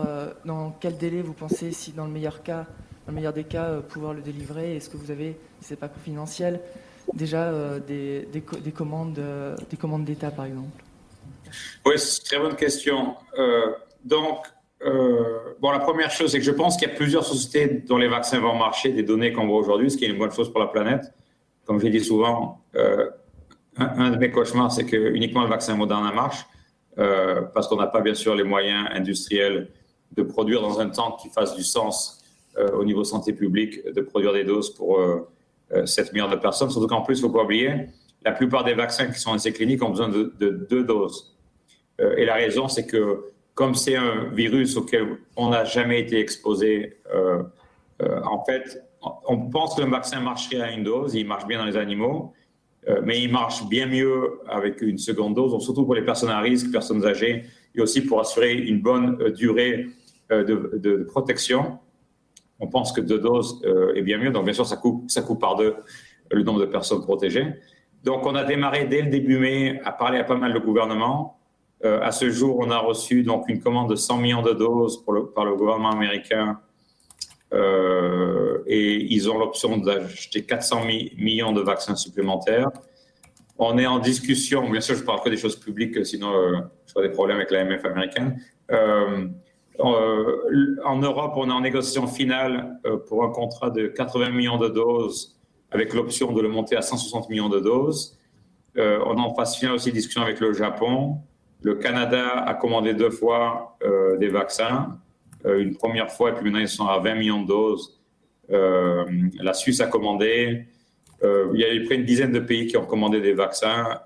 dans quel délai vous pensez, si dans le meilleur des cas, pouvoir le délivrer. Est-ce que vous avez, si ce n'est pas confidentiel, déjà des commandes d'État par exemple? Oui, c'est une très bonne question. La première chose, c'est que je pense qu'il y a plusieurs sociétés dont les vaccins vont marcher, des données qu'on voit aujourd'hui, ce qui est une bonne chose pour la planète. Comme je l'ai dit souvent, un de mes cauchemars, c'est que uniquement le vaccin Moderna marche, parce qu'on n'a pas bien sûr les moyens industriels de produire dans un temps qui fasse du sens au niveau santé publique, de produire des doses pour 7 millions de personnes. Surtout qu'en plus, il ne faut pas oublier, la plupart des vaccins qui sont en essai clinique ont besoin de 2 doses. Et la raison, c'est que comme c'est un virus auquel on n'a jamais été exposé, en fait, on pense que le vaccin marcherait à 1 dose, il marche bien dans les animaux, mais il marche bien mieux avec une seconde dose, donc surtout pour les personnes à risque, personnes âgées, et aussi pour assurer une bonne durée de protection. On pense que 2 doses est bien mieux, donc bien sûr, ça coupe par 2 le nombre de personnes protégées. Donc, on a démarré dès le début mai à parler à pas mal de gouvernements. À ce jour, on a reçu donc une commande de 100 millions de doses par le gouvernement américain et ils ont l'option d'acheter 400 millions de vaccins supplémentaires. On est en discussion, bien sûr, je ne parle que des choses publiques, sinon j'aurai des problèmes avec l'AMF américaine. En Europe, on est en négociation finale pour un contrat de 80 millions de doses avec l'option de le monter à 160 millions de doses. On est en phase finale aussi de discussion avec le Japon. Le Canada a commandé 2 fois des vaccins, une première fois, et puis maintenant ils sont à 20 millions de doses. La Suisse a commandé. Il y a eu près une dizaine de pays qui ont commandé des vaccins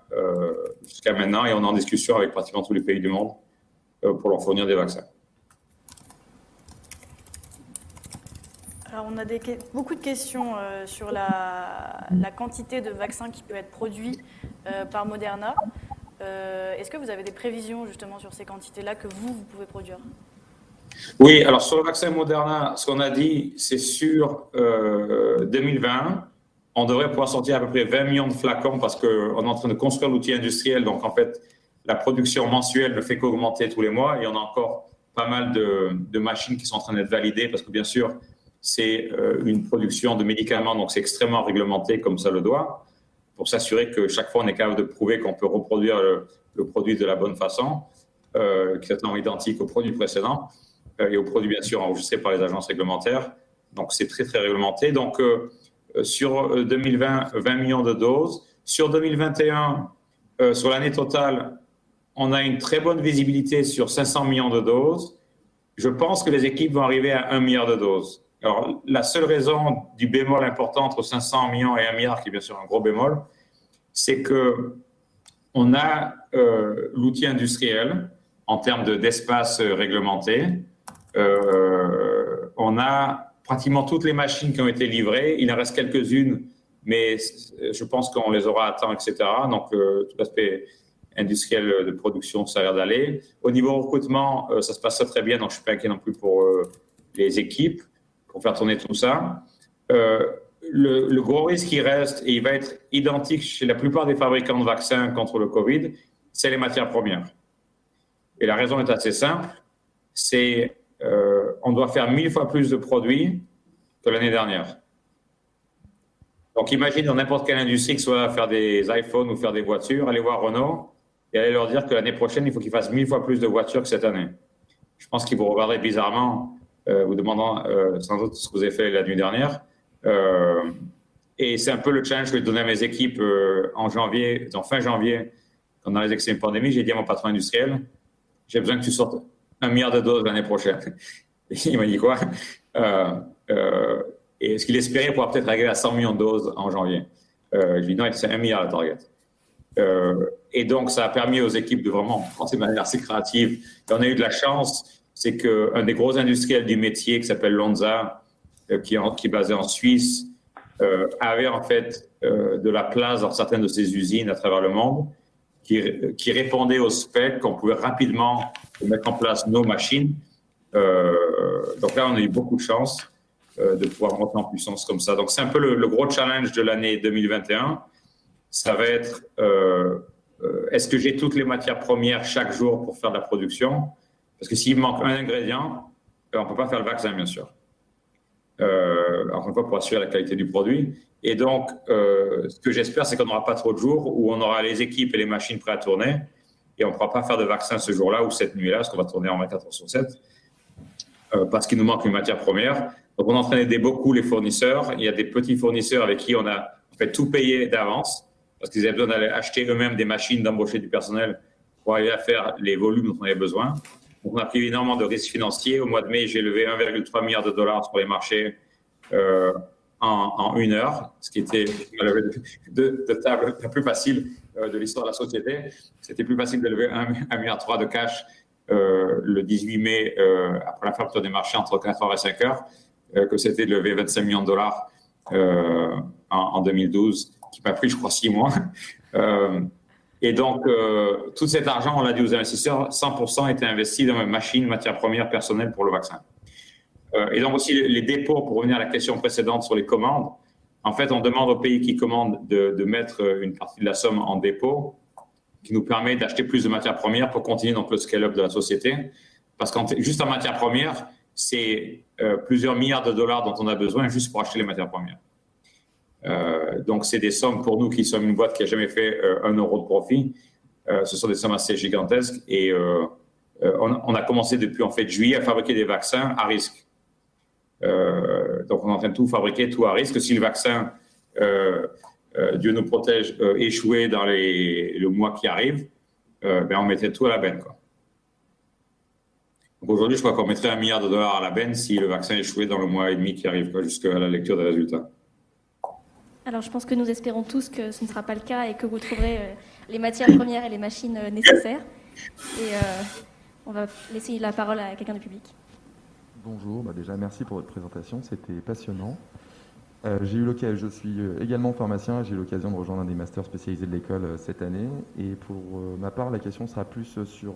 jusqu'à maintenant, et on est en discussion avec pratiquement tous les pays du monde pour leur fournir des vaccins. Alors, on a beaucoup de questions sur la quantité de vaccins qui peut être produit par Moderna. Est-ce que vous avez des prévisions justement sur ces quantités-là que vous pouvez produire? Oui, alors sur le vaccin Moderna, ce qu'on a dit, c'est sur 2020, on devrait pouvoir sortir à peu près 20 millions de flacons parce qu'on est en train de construire l'outil industriel. Donc en fait, la production mensuelle ne fait qu'augmenter tous les mois et on a encore pas mal de machines qui sont en train d'être validées parce que bien sûr, c'est une production de médicaments, donc c'est extrêmement réglementé comme ça le doit, pour s'assurer que chaque fois on est capable de prouver qu'on peut reproduire le produit de la bonne façon, qui est totalement identique au produit précédent et au produit bien sûr enregistré par les agences réglementaires. Donc c'est très très réglementé. Donc sur 2020, 20 millions de doses. Sur 2021, sur l'année totale, on a une très bonne visibilité sur 500 millions de doses. Je pense que les équipes vont arriver à 1 milliard de doses. Alors, la seule raison du bémol important entre 500 millions et 1 milliard, qui est bien sûr un gros bémol, c'est qu'on a l'outil industriel en termes d'espace réglementé. On a pratiquement toutes les machines qui ont été livrées. Il en reste quelques-unes, mais je pense qu'on les aura à temps, etc. Donc, tout l'aspect industriel de production, ça a l'air d'aller. Au niveau recrutement, ça se passe très bien, donc je ne suis pas inquiet non plus pour les équipes, pour faire tourner tout ça. Le gros risque qui reste, et il va être identique chez la plupart des fabricants de vaccins contre le Covid, c'est les matières premières. Et la raison est assez simple, c'est on doit faire 1000 fois plus de produits que l'année dernière. Donc imagine dans n'importe quelle industrie, que ce soit à faire des iPhones ou faire des voitures, allez voir Renault et allez leur dire que l'année prochaine, il faut qu'ils fassent 1000 fois plus de voitures que cette année. Je pense qu'ils vous regarderaient bizarrement, vous demandant sans doute ce que vous avez fait la nuit dernière. Et c'est un peu le challenge que j'ai donné à mes équipes en fin janvier, quand on a les excès de pandémie. J'ai dit à mon patron industriel, j'ai besoin que tu sortes 1 milliard de doses l'année prochaine. Et il m'a dit quoi? Et ce qu'il espérait pouvoir peut-être arriver à 100 millions de doses en janvier. Je lui ai dit non, c'est 1 milliard la target. Et donc, ça a permis aux équipes de vraiment penser de manière assez créative. Et on a eu de la chance, c'est qu'un des gros industriels du métier qui s'appelle Lonza, qui est basé en Suisse, avait en fait de la place dans certaines de ses usines à travers le monde, qui répondait aux specs qu'on pouvait rapidement mettre en place nos machines. Donc là, on a eu beaucoup de chance de pouvoir monter en puissance comme ça. Donc c'est un peu le gros challenge de l'année 2021. Ça va être est-ce que j'ai toutes les matières premières chaque jour pour faire de la production? Parce que s'il manque un ingrédient, on ne peut pas faire le vaccin, bien sûr. Encore une fois, pour assurer la qualité du produit. Et donc, ce que j'espère, c'est qu'on n'aura pas trop de jours où on aura les équipes et les machines prêtes à tourner et on ne pourra pas faire de vaccin ce jour-là ou cette nuit-là, parce qu'on va tourner en 24 heures sur 7, parce qu'il nous manque une matière première. Donc, on est en train d'aider beaucoup les fournisseurs. Il y a des petits fournisseurs avec qui on a fait tout payer d'avance, parce qu'ils avaient besoin d'aller acheter eux-mêmes des machines, d'embaucher du personnel pour aller à faire les volumes dont on avait besoin. Donc, on a pris énormément de risques financiers. Au mois de mai, j'ai levé 1,3 milliard de dollars sur les marchés en 1 heure, ce qui était la levée de table la plus facile de l'histoire de la société. C'était plus facile de lever 1,3 milliard de cash le 18 mai, après la fermeture des marchés entre 4h et 5h, que c'était de lever 25 millions de dollars en 2012, qui m'a pris, je crois, 6 mois. Et donc, tout cet argent, on l'a dit aux investisseurs, 100% était investi dans mes machines, matières premières personnelles pour le vaccin. Et donc aussi, les dépôts, pour revenir à la question précédente sur les commandes, en fait, on demande aux pays qui commandent de mettre une partie de la somme en dépôt, qui nous permet d'acheter plus de matières premières pour continuer donc le scale-up de la société. Parce que juste en matières premières, c'est plusieurs milliards de dollars dont on a besoin juste pour acheter les matières premières. Donc, c'est des sommes pour nous qui sommes une boîte qui n'a jamais fait 1 euro de profit. Ce sont des sommes assez gigantesques. Et on a commencé depuis en fait juillet à fabriquer des vaccins à risque. Donc, on est en train de tout fabriquer, tout à risque. Si le vaccin, Dieu nous protège, échouait dans le mois qui arrive, on mettrait tout à la benne, quoi. Donc aujourd'hui, je crois qu'on mettrait 1 milliard de dollars à la benne si le vaccin échouait dans le mois et demi qui arrive, jusqu'à la lecture des résultats. Alors, je pense que nous espérons tous que ce ne sera pas le cas et que vous trouverez les matières premières et les machines nécessaires. Et on va laisser la parole à quelqu'un du public. Bonjour, déjà merci pour votre présentation, c'était passionnant. Je suis également pharmacien, j'ai eu l'occasion de rejoindre un des masters spécialisés de l'école cette année. Et pour ma part, la question sera plus sur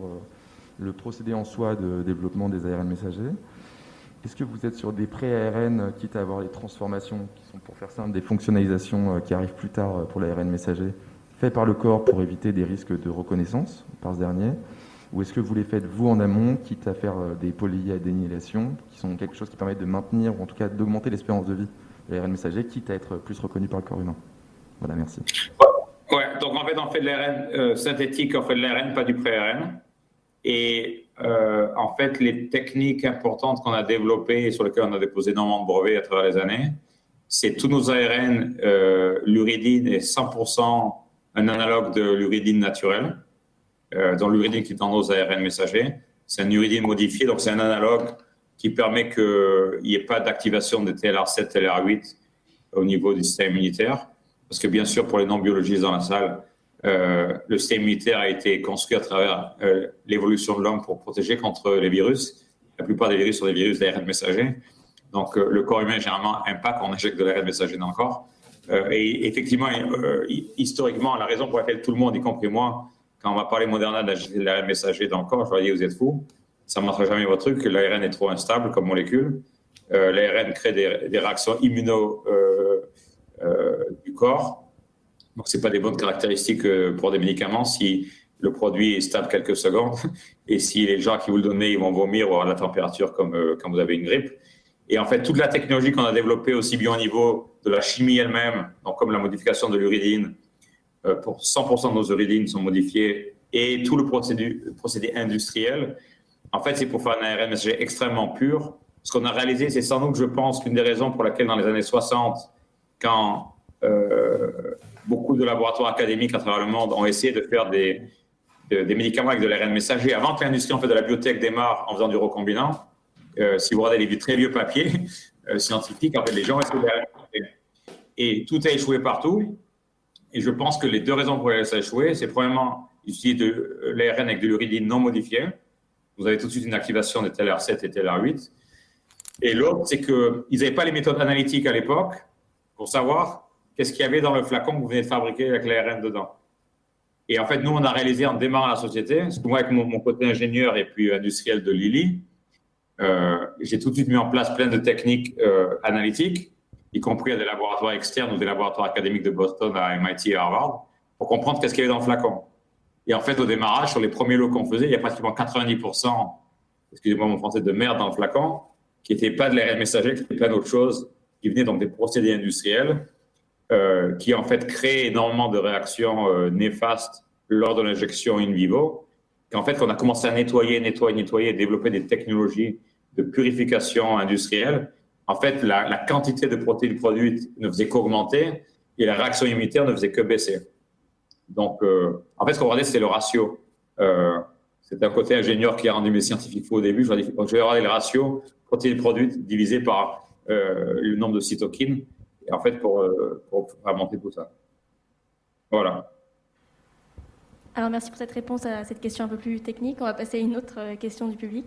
le procédé en soi de développement des ARN messagers. Est-ce que vous êtes sur des pré-ARN, quitte à avoir les transformations, qui sont pour faire simple, des fonctionnalisations qui arrivent plus tard pour l'ARN messager, fait par le corps pour éviter des risques de reconnaissance par ce dernier? Ou est-ce que vous les faites vous en amont, quitte à faire des polyadénylations, qui sont quelque chose qui permet de maintenir, ou en tout cas d'augmenter l'espérance de vie de l'ARN messager, quitte à être plus reconnu par le corps humain? Voilà, merci. Ouais, donc en fait, on fait de l'ARN synthétique, on fait de l'ARN, pas du pré-ARN. Et en fait, les techniques importantes qu'on a développées et sur lesquelles on a déposé énormément de brevets à travers les années, c'est tous nos ARN, l'uridine est 100% un analogue de l'uridine naturelle, dans l'uridine qui est dans nos ARN messagers. C'est un uridine modifié, donc c'est un analogue qui permet qu'il n'y ait pas d'activation des TLR7, TLR8 au niveau du système immunitaire. Parce que bien sûr, pour les non-biologistes dans la salle, le système immunitaire a été construit à travers l'évolution de l'homme pour protéger contre les virus. La plupart des virus sont des virus d'ARN messager. Donc, le corps humain, généralement, aime pas qu'on injecte de l'ARN messager dans le corps. Et effectivement, historiquement, la raison pour laquelle tout le monde, y compris moi, quand on m'a parlé Moderna d'injecter de l'ARN messager dans le corps, je leur ai dit, vous êtes fous, ça ne marchera jamais votre truc, l'ARN est trop instable comme molécule. L'ARN crée des réactions immuno du corps. Donc, ce n'est pas des bonnes caractéristiques pour des médicaments si le produit est stable quelques secondes et si les gens qui vous le donnent, ils vont vomir ou avoir la température comme quand vous avez une grippe. Et en fait, toute la technologie qu'on a développée aussi bien au niveau de la chimie elle-même, donc comme la modification de l'uridine, pour 100% de nos uridines sont modifiées, et tout le procédé industriel, en fait, c'est pour faire un ARN messager extrêmement pur. Ce qu'on a réalisé, c'est sans doute, je pense, qu'une des raisons pour laquelle dans les années 60, quand beaucoup de laboratoires académiques à travers le monde ont essayé de faire des médicaments avec de l'ARN messager avant que l'industrie en fait, de la biotech démarre en faisant du recombinant. Si vous regardez les très vieux papiers scientifiques, en fait, les gens ont essayé de l'ARN messager. Et tout a échoué partout. Et je pense que les deux raisons pour lesquelles ça a échoué, c'est premièrement utiliser de l'ARN avec de l'uridine non modifiée. Vous avez tout de suite une activation des TLR7 et TLR8. Et l'autre, c'est qu'ils n'avaient pas les méthodes analytiques à l'époque pour savoir qu'est-ce qu'il y avait dans le flacon que vous venez de fabriquer avec l'ARN dedans. Et en fait, nous, on a réalisé en démarrant la société, parce que moi, avec mon côté ingénieur et puis industriel de Lilly, j'ai tout de suite mis en place plein de techniques analytiques, y compris à des laboratoires externes ou des laboratoires académiques de Boston à MIT et Harvard, pour comprendre qu'est-ce qu'il y avait dans le flacon. Et en fait, au démarrage, sur les premiers lots qu'on faisait, il y a pratiquement 90%, excusez-moi mon français, de merde dans le flacon, qui n'était pas de l'ARN messager, qui était plein d'autres choses, qui venaient donc des procédés industriels, qui en fait créent énormément de réactions néfastes lors de l'injection in vivo, qu'en fait, qu'on a commencé à nettoyer, et développer des technologies de purification industrielle, en fait, la quantité de protéines produites ne faisait qu'augmenter et la réaction immunitaire ne faisait que baisser. Donc, en fait, ce qu'on regardait, c'était le ratio. C'est un côté ingénieur qui a rendu mes scientifiques faux au début. Je vais regarder le ratio protéines produites divisé par le nombre de cytokines, et en fait, pour monter tout ça. Voilà. Alors, merci pour cette réponse à cette question un peu plus technique. On va passer à une autre question du public.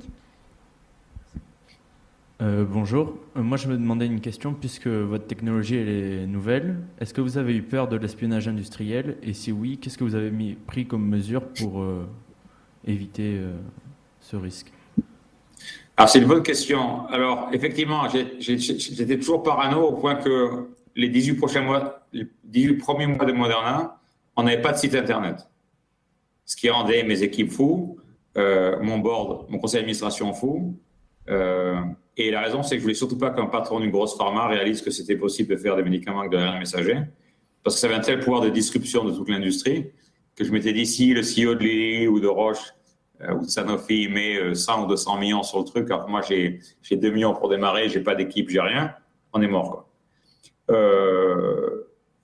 Bonjour, moi je me demandais une question, puisque votre technologie elle est nouvelle. Est-ce que vous avez eu peur de l'espionnage industriel? Et si oui, qu'est-ce que vous avez pris comme mesure pour éviter ce risque? Alors c'est une bonne question. Alors effectivement, j'étais toujours parano au point que les 18 premiers mois de Moderna, on n'avait pas de site internet. Ce qui rendait mes équipes fous, mon board, mon conseil d'administration fou. Et la raison, c'est que je voulais surtout pas qu'un patron d'une grosse pharma réalise que c'était possible de faire des médicaments avec de l'ARN messager, parce que ça avait un tel pouvoir de disruption de toute l'industrie que je m'étais dit, si le CEO de Lilly ou de Roche ou de Sanofi met 100 ou 200 millions sur le truc, alors que moi j'ai 2 millions pour démarrer, j'ai pas d'équipe, j'ai rien, on est mort, quoi.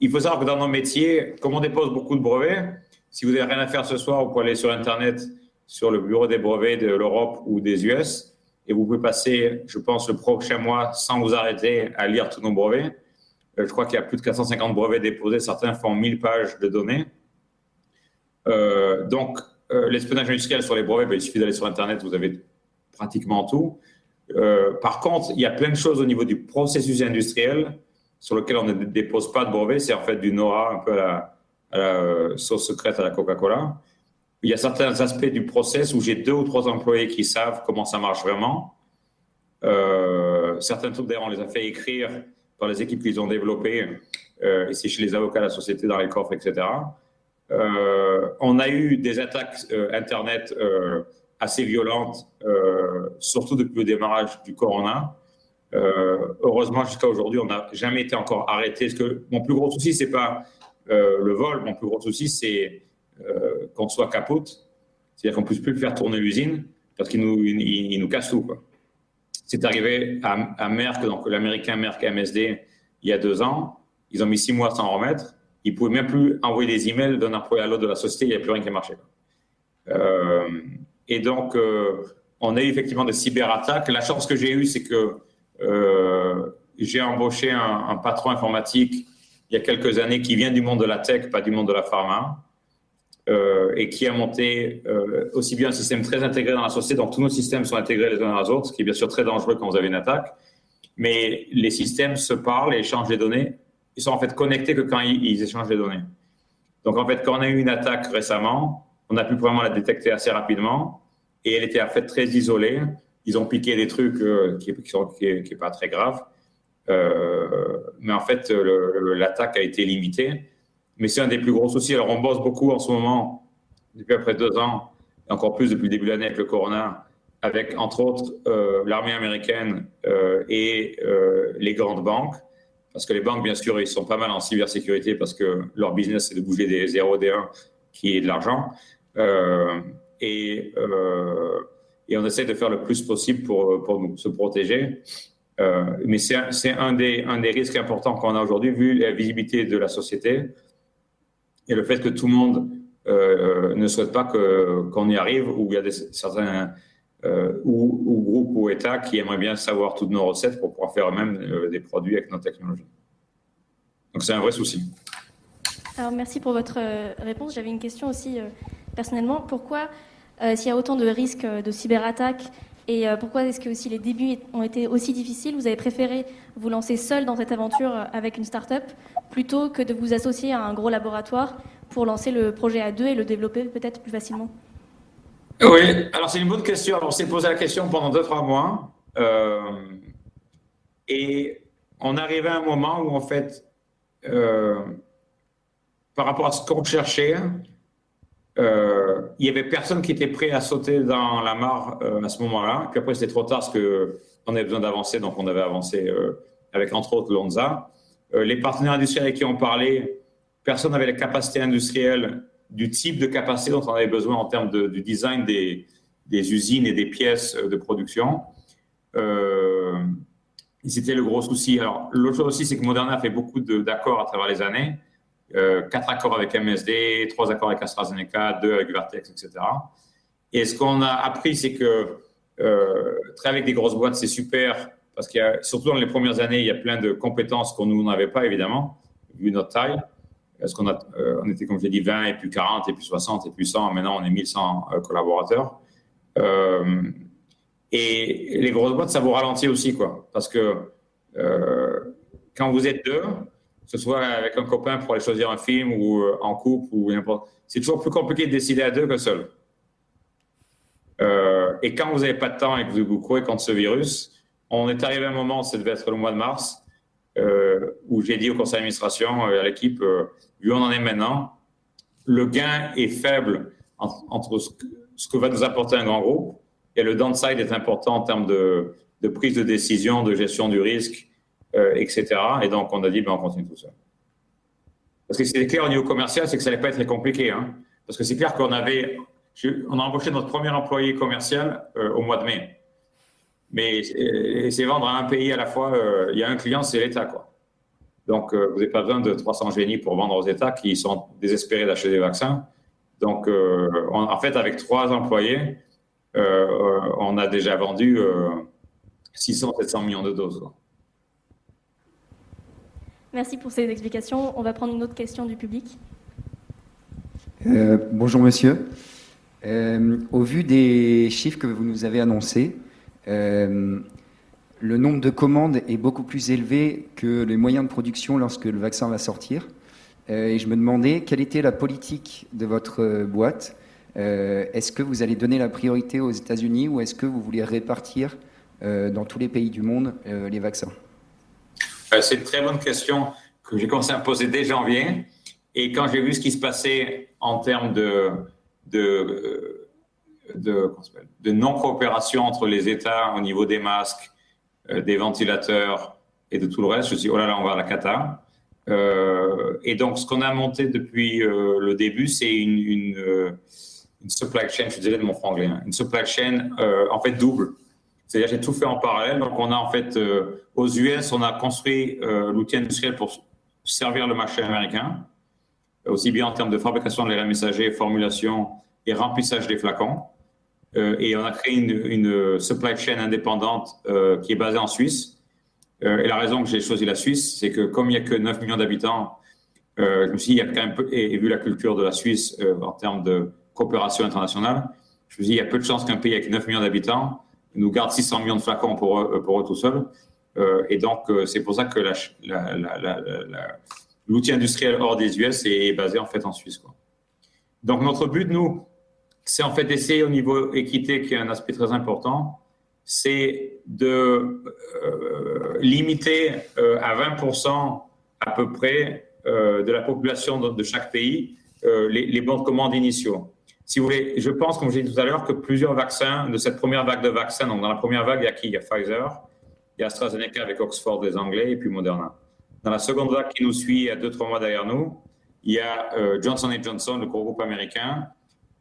Il faut savoir que dans nos métiers, comme on dépose beaucoup de brevets, si vous n'avez rien à faire ce soir, vous pouvez aller sur Internet, sur le bureau des brevets de l'Europe ou des US, et vous pouvez passer, je pense, le prochain mois sans vous arrêter à lire tous nos brevets. Je crois qu'il y a plus de 450 brevets déposés. Certains font 1000 pages de données. Donc, l'espionnage industriel sur les brevets, il suffit d'aller sur Internet, vous avez pratiquement tout. Par contre, il y a plein de choses au niveau du processus industriel sur lequel on ne dépose pas de brevets. C'est en fait du know-how, un peu à la sauce secrète à la Coca-Cola. Il y a certains aspects du process où j'ai 2 ou 3 employés qui savent comment ça marche vraiment. Certains trucs, d'ailleurs, on les a fait écrire par les équipes qu'ils ont développées. Et c'est chez les avocats de la société, dans les coffres, etc. On a eu des attaques Internet assez violentes, surtout depuis le démarrage du corona. Heureusement, jusqu'à aujourd'hui, on n'a jamais été encore arrêté. Parce que mon plus gros souci, c'est pas le vol. Mon plus gros souci, c'est qu'on soit capote, c'est-à-dire qu'on ne puisse plus faire tourner l'usine parce qu'il nous casse tout, quoi. C'est arrivé à Merck, donc l'américain Merck MSD, il y a 2 ans. Ils ont mis 6 mois à s'en remettre. Ils ne pouvaient même plus envoyer des emails d'un employé à l'autre de la société. Il n'y avait plus rien qui marchait. Et donc, on a eu effectivement des cyberattaques. La chance que j'ai eue, c'est que j'ai embauché un patron informatique il y a quelques années qui vient du monde de la tech, pas du monde de la pharma. Et qui a monté aussi bien un système très intégré dans la société, donc tous nos systèmes sont intégrés les uns dans les autres, ce qui est bien sûr très dangereux quand vous avez une attaque, mais les systèmes se parlent et échangent les données. Ils sont en fait connectés que quand ils échangent les données. Donc en fait, quand on a eu une attaque récemment, on a pu vraiment la détecter assez rapidement, et elle était en fait très isolée. Ils ont piqué des trucs qui n'est pas très grave, mais en fait, l'attaque a été limitée. Mais c'est un des plus gros soucis. Alors, on bosse beaucoup en ce moment, depuis après 2 ans, et encore plus depuis le début de l'année avec le corona, avec, entre autres, l'armée américaine et les grandes banques. Parce que les banques, bien sûr, ils sont pas mal en cybersécurité parce que leur business, c'est de bouger des 0 et des 1 qui est de l'argent. Et on essaie de faire le plus possible pour se protéger. Mais c'est un des risques importants qu'on a aujourd'hui, vu la visibilité de la société et le fait que tout le monde ne souhaite pas qu'on y arrive, ou il y a certains ou groupes ou États qui aimeraient bien savoir toutes nos recettes pour pouvoir faire eux-mêmes des produits avec nos technologies. Donc c'est un vrai souci. Alors merci pour votre réponse. J'avais une question aussi personnellement. Pourquoi, s'il y a autant de risques de cyberattaques, et pourquoi est-ce que aussi les débuts ont été aussi difficiles, vous avez préféré vous lancer seul dans cette aventure avec une start-up plutôt que de vous associer à un gros laboratoire pour lancer le projet à deux et le développer peut-être plus facilement? Oui, alors c'est une bonne question. Alors, on s'est posé la question pendant 2-3 mois et on arrivait à un moment où en fait, par rapport à ce qu'on cherchait, il y avait personne qui était prêt à sauter dans la mare à ce moment-là. Puis après, c'était trop tard parce qu'on avait besoin d'avancer, donc on avait avancé avec entre autres Lonza. Les partenaires industriels avec qui on parlait, personne n'avait la capacité industrielle du type de capacité dont on avait besoin en termes du design des usines et des pièces de production. C'était le gros souci. Alors, l'autre chose aussi, c'est que Moderna a fait beaucoup d'accords à travers les années. 4 accords avec MSD, 3 accords avec AstraZeneca, 2 avec Vertex, etc. Et ce qu'on a appris, c'est que travailler avec des grosses boîtes, c'est super, parce qu'il y a, surtout dans les premières années, il y a plein de compétences qu'on nous n'avait pas, évidemment, vu notre taille. Parce qu'on on était, comme je l'ai dit, 20, et puis 40, et puis 60, et puis 100. Maintenant, on est 1100 collaborateurs. Et les grosses boîtes, ça vous ralentit aussi, quoi. Parce que quand vous êtes deux, que ce soit avec un copain pour aller choisir un film ou en couple ou n'importe, c'est toujours plus compliqué de décider à deux que seul. Et quand vous n'avez pas de temps et que vous courez contre ce virus, on est arrivé à un moment, ça devait être le mois de mars, où j'ai dit au conseil d'administration, à l'équipe, vu où on en est maintenant, le gain est faible entre ce que va nous apporter un grand groupe et le downside est important en termes de prise de décision, de gestion du risque, etc. Et donc, on a dit, on continue tout ça. Parce que c'est clair au niveau commercial, c'est que ça n'allait pas être très compliqué. Hein, parce que c'est clair qu'on a embauché notre premier employé commercial au mois de mai. Mais c'est vendre à un pays à la fois. Il y a un client, c'est l'État, quoi. Donc, vous n'avez pas besoin de 300 génies pour vendre aux États qui sont désespérés d'acheter des vaccins. Donc, en fait, avec 3 employés, on a déjà vendu 600-700 millions de doses. Quoi. Merci pour ces explications. On va prendre une autre question du public. Bonjour monsieur. Au vu des chiffres que vous nous avez annoncés, le nombre de commandes est beaucoup plus élevé que les moyens de production lorsque le vaccin va sortir. Et je me demandais quelle était la politique de votre boîte. Est-ce que vous allez donner la priorité aux États-Unis ou est-ce que vous voulez répartir dans tous les pays du monde les vaccins? C'est une très bonne question que j'ai commencé à me poser dès janvier. Et quand j'ai vu ce qui se passait en termes de non-coopération entre les États au niveau des masques, des ventilateurs et de tout le reste, je me suis dit, oh là là, on va à la cata. Et donc, ce qu'on a monté depuis le début, c'est une supply chain, je dirais de mon franglais, hein, une supply chain en fait double. C'est-à-dire j'ai tout fait en parallèle. Donc, on a en fait, aux US, on a construit l'outil industriel pour servir le marché américain, aussi bien en termes de fabrication de l'ARN messager, formulation et remplissage des flacons. Et on a créé une supply chain indépendante qui est basée en Suisse. Et la raison que j'ai choisi la Suisse, c'est que comme il n'y a que 9 millions d'habitants, je me suis dit, il y a quand même peu, et vu la culture de la Suisse en termes de coopération internationale, je me suis dit, il y a peu de chances qu'un pays avec 9 millions d'habitants nous garde 600 millions de flacons pour eux tout seuls. Et donc, c'est pour ça que l'outil industriel hors des US est basé en fait en Suisse, quoi. Donc, notre but, nous, c'est en fait d'essayer au niveau équité, qui est un aspect très important, c'est de limiter à 20% à peu près de la population de chaque pays les bons de commande initiaux. Si vous voulez, je pense, comme j'ai dit tout à l'heure, que plusieurs vaccins, de cette première vague de vaccins, donc dans la première vague, il y a qui? Il y a Pfizer, il y a AstraZeneca avec Oxford, les Anglais, et puis Moderna. Dans la seconde vague qui nous suit, il y a 2-3 mois derrière nous, il y a Johnson & Johnson, le gros groupe américain.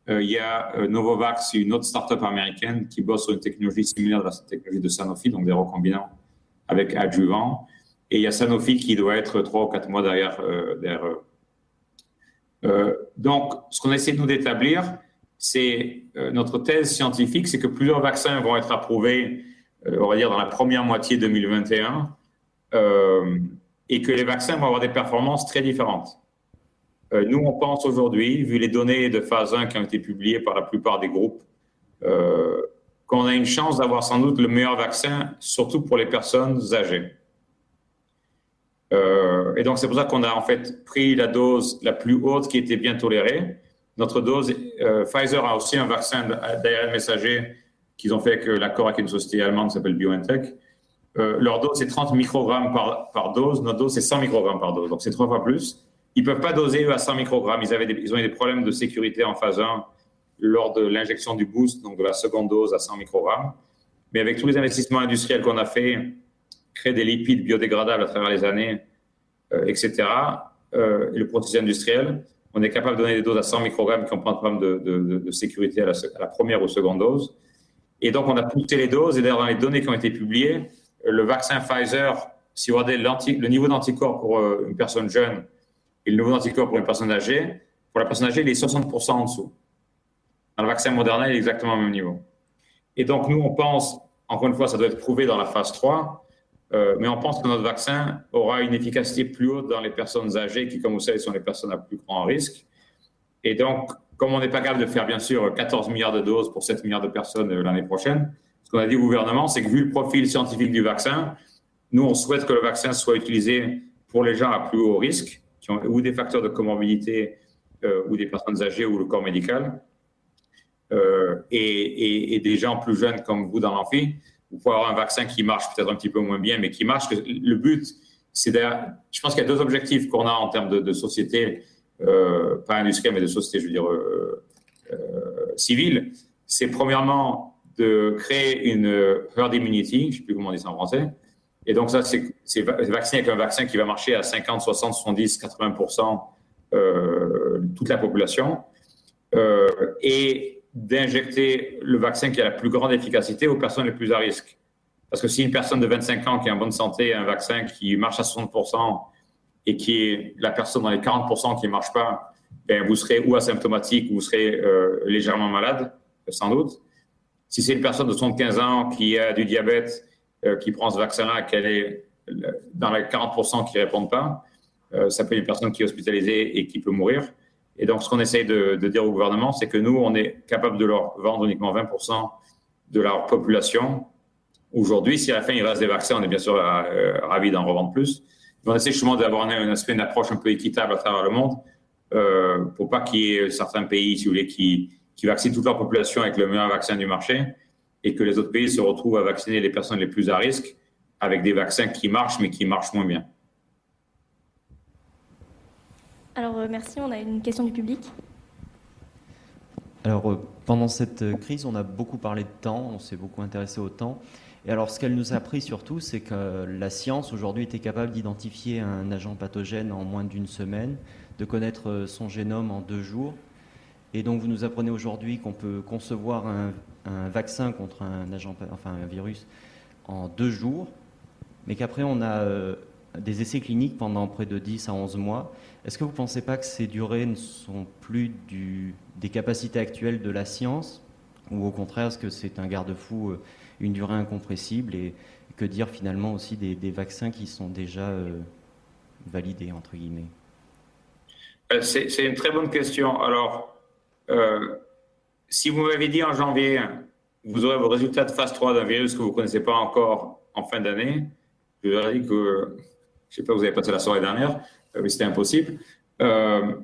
Il y a Novavax, une autre start-up américaine qui bosse sur une technologie similaire à la technologie de Sanofi, donc des recombinants avec adjuvant. Et il y a Sanofi qui doit être 3 ou 4 mois derrière eux. Donc, ce qu'on essaie de nous d'établir, c'est notre thèse scientifique, c'est que plusieurs vaccins vont être approuvés, on va dire, dans la première moitié 2021, et que les vaccins vont avoir des performances très différentes. Nous, on pense aujourd'hui, vu les données de phase 1 qui ont été publiées par la plupart des groupes, qu'on a une chance d'avoir sans doute le meilleur vaccin, surtout pour les personnes âgées. Et donc, c'est pour ça qu'on a en fait pris la dose la plus haute qui était bien tolérée. Notre dose, Pfizer a aussi un vaccin d'ARN messager qu'ils ont fait avec l'accord avec une société allemande qui s'appelle BioNTech. Leur dose, c'est 30 microgrammes par dose. Notre dose, c'est 100 microgrammes par dose. Donc, c'est 3 fois plus. Ils ne peuvent pas doser eux, à 100 microgrammes. Ils ont eu des problèmes de sécurité en phase 1 lors de l'injection du boost, donc de la seconde dose à 100 microgrammes. Mais avec tous les investissements industriels qu'on a fait, créer des lipides biodégradables à travers les années, etc., et le processus industriel, on est capable de donner des doses à 100 microgrammes qui ont pas de problème de sécurité à la première ou seconde dose. Et donc, on a poussé les doses. Et d'ailleurs, dans les données qui ont été publiées, le vaccin Pfizer, si vous regardez le niveau d'anticorps pour une personne jeune et le niveau d'anticorps pour une personne âgée, pour la personne âgée, il est 60% en dessous. Dans le vaccin Moderna, il est exactement au même niveau. Et donc, nous, on pense, encore une fois, ça doit être prouvé dans la phase 3, mais on pense que notre vaccin aura une efficacité plus haute dans les personnes âgées qui, comme vous savez, sont les personnes à plus grand risque. Et donc, comme on n'est pas capable de faire, bien sûr, 14 milliards de doses pour 7 milliards de personnes l'année prochaine, ce qu'on a dit au gouvernement, c'est que vu le profil scientifique du vaccin, nous, on souhaite que le vaccin soit utilisé pour les gens à plus haut risque, qui ont ou des facteurs de comorbidité, ou des personnes âgées ou le corps médical, et des gens plus jeunes comme vous dans l'amphi. Vous pouvez avoir un vaccin qui marche peut-être un petit peu moins bien, mais qui marche. Le but, c'est d'ailleurs, je pense qu'il y a 2 objectifs qu'on a en termes de société, pas industrielle, mais de société, je veux dire, civile. C'est premièrement de créer une herd immunity, je ne sais plus comment on dit ça en français. Et donc ça, c'est vacciner avec un vaccin qui va marcher à 50, 60, 70, 80% toute la population. Et d'injecter le vaccin qui a la plus grande efficacité aux personnes les plus à risque. Parce que si une personne de 25 ans qui est en bonne santé a un vaccin qui marche à 60% et qui est la personne dans les 40% qui ne marche pas, ben vous serez ou asymptomatique ou vous serez légèrement malade, sans doute. Si c'est une personne de 75 ans qui a du diabète, qui prend ce vaccin-là, qu'elle est dans les 40% qui ne répondent pas, ça peut être une personne qui est hospitalisée et qui peut mourir. Et donc, ce qu'on essaye de dire au gouvernement, c'est que nous, on est capable de leur vendre uniquement 20% de leur population. Aujourd'hui, si à la fin, il reste des vaccins, on est bien sûr ravis d'en revendre plus. Mais on essaie justement d'avoir une approche un peu équitable à travers le monde pour pas qu'il y ait certains pays, si vous voulez, qui vaccinent toute leur population avec le meilleur vaccin du marché et que les autres pays se retrouvent à vacciner les personnes les plus à risque avec des vaccins qui marchent, mais qui marchent moins bien. Alors, merci. On a une question du public. Alors, pendant cette crise, on a beaucoup parlé de temps, on s'est beaucoup intéressé au temps. Et alors, ce qu'elle nous a appris surtout, c'est que la science, aujourd'hui, était capable d'identifier un agent pathogène en moins d'une semaine, de connaître son génome en 2 jours. Et donc, vous nous apprenez aujourd'hui qu'on peut concevoir un vaccin contre un virus en 2 jours, mais qu'après, on a des essais cliniques pendant près de 10 à 11 mois. Est-ce que vous ne pensez pas que ces durées ne sont plus des capacités actuelles de la science, ou au contraire, est-ce que c'est un garde-fou, une durée incompressible, et que dire finalement aussi des vaccins qui sont déjà validés, entre guillemets? C'est une très bonne question. Alors, si vous m'avez dit en janvier, vous aurez vos résultats de phase 3 d'un virus que vous ne connaissez pas encore en fin d'année, je vous aurais dit que, je ne sais pas, vous avez passé la soirée dernière, mais c'était impossible. La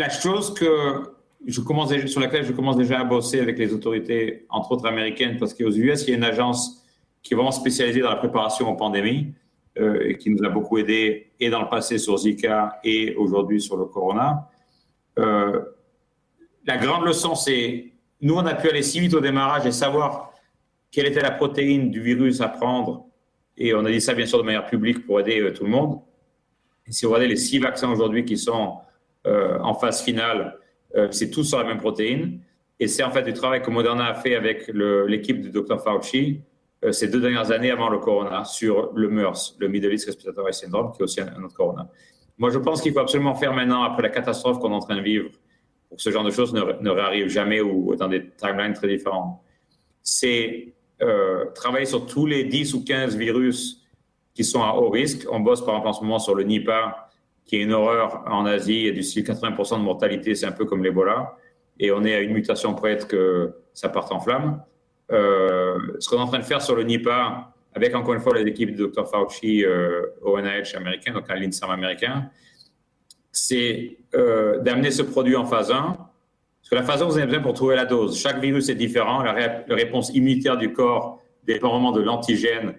chose sur laquelle je commence déjà à bosser avec les autorités, entre autres américaines, parce qu'aux US, il y a une agence qui est vraiment spécialisée dans la préparation aux pandémies, et qui nous a beaucoup aidé, et dans le passé sur Zika, et aujourd'hui sur le Corona. La grande leçon, c'est, nous, on a pu aller si vite au démarrage et savoir quelle était la protéine du virus à prendre, et on a dit ça, bien sûr, de manière publique pour aider tout le monde. Et si vous regardez les 6 vaccins aujourd'hui qui sont en phase finale, c'est tous sur la même protéine. Et c'est en fait du travail que Moderna a fait avec l'équipe du Dr Fauci ces 2 dernières années avant le corona sur le MERS, le Middle East Respiratory Syndrome, qui est aussi un autre corona. Moi, je pense qu'il faut absolument faire maintenant, après la catastrophe qu'on est en train de vivre, pour que ce genre de choses ne réarrive jamais ou dans des timelines très différents, c'est travailler sur tous les 10 ou 15 virus qui sont à haut risque. On bosse par exemple en ce moment sur le Nipah, qui est une horreur en Asie, et du style 80% de mortalité, c'est un peu comme l'Ebola, et on est à une mutation près que ça parte en flammes. Ce qu'on est en train de faire sur le Nipah, avec encore une fois les équipes de Dr Fauci au NIH américain, donc à l'INSERM américain, c'est d'amener ce produit en phase 1. Parce que la phase 1, vous avez besoin pour trouver la dose. Chaque virus est différent, la réponse immunitaire du corps dépend vraiment de l'antigène.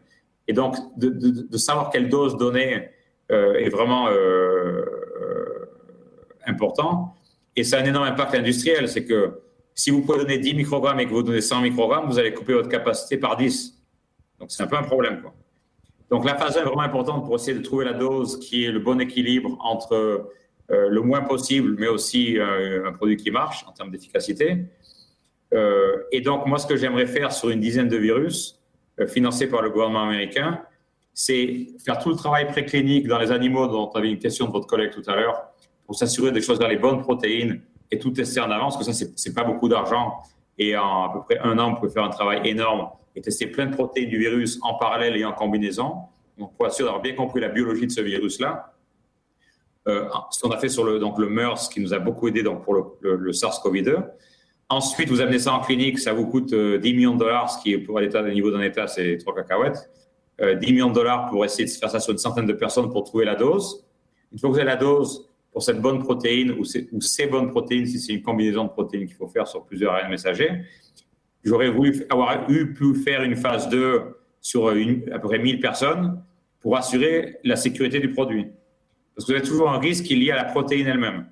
Et donc, de savoir quelle dose donner est vraiment important. Et ça a un énorme impact industriel. C'est que si vous pouvez donner 10 microgrammes et que vous donnez 100 microgrammes, vous allez couper votre capacité par 10. Donc, c'est un peu un problème, quoi. Donc, la phase 1 est vraiment importante pour essayer de trouver la dose qui est le bon équilibre entre le moins possible, mais aussi un produit qui marche en termes d'efficacité. Et donc, moi, ce que j'aimerais faire sur une dizaine de virus financés par le gouvernement américain, c'est faire tout le travail préclinique dans les animaux dont on avait une question de votre collègue tout à l'heure, pour s'assurer de choisir les bonnes protéines et tout tester en avance, parce que ça, c'est pas beaucoup d'argent. Et en à peu près 1 an, vous pouvez faire un travail énorme et tester plein de protéines du virus en parallèle et en combinaison. Donc, pour assurer d'avoir bien compris la biologie de ce virus-là. Ce qu'on a fait sur le MERS, qui nous a beaucoup aidé donc, pour le SARS-CoV-2. Ensuite, vous amenez ça en clinique, ça vous coûte 10 millions de dollars, ce qui est pour l'état, le niveau d'un État, c'est 3 cacahuètes. 10 millions de dollars pour essayer de faire ça sur une centaine de personnes pour trouver la dose. Une fois que vous avez la dose pour cette bonne protéine ou ces bonnes protéines, si c'est une combinaison de protéines qu'il faut faire sur plusieurs ARN messagers, j'aurais voulu pu faire une phase 2 sur à peu près 1000 personnes pour assurer la sécurité du produit. Parce que vous avez toujours un risque qui est lié à la protéine elle-même.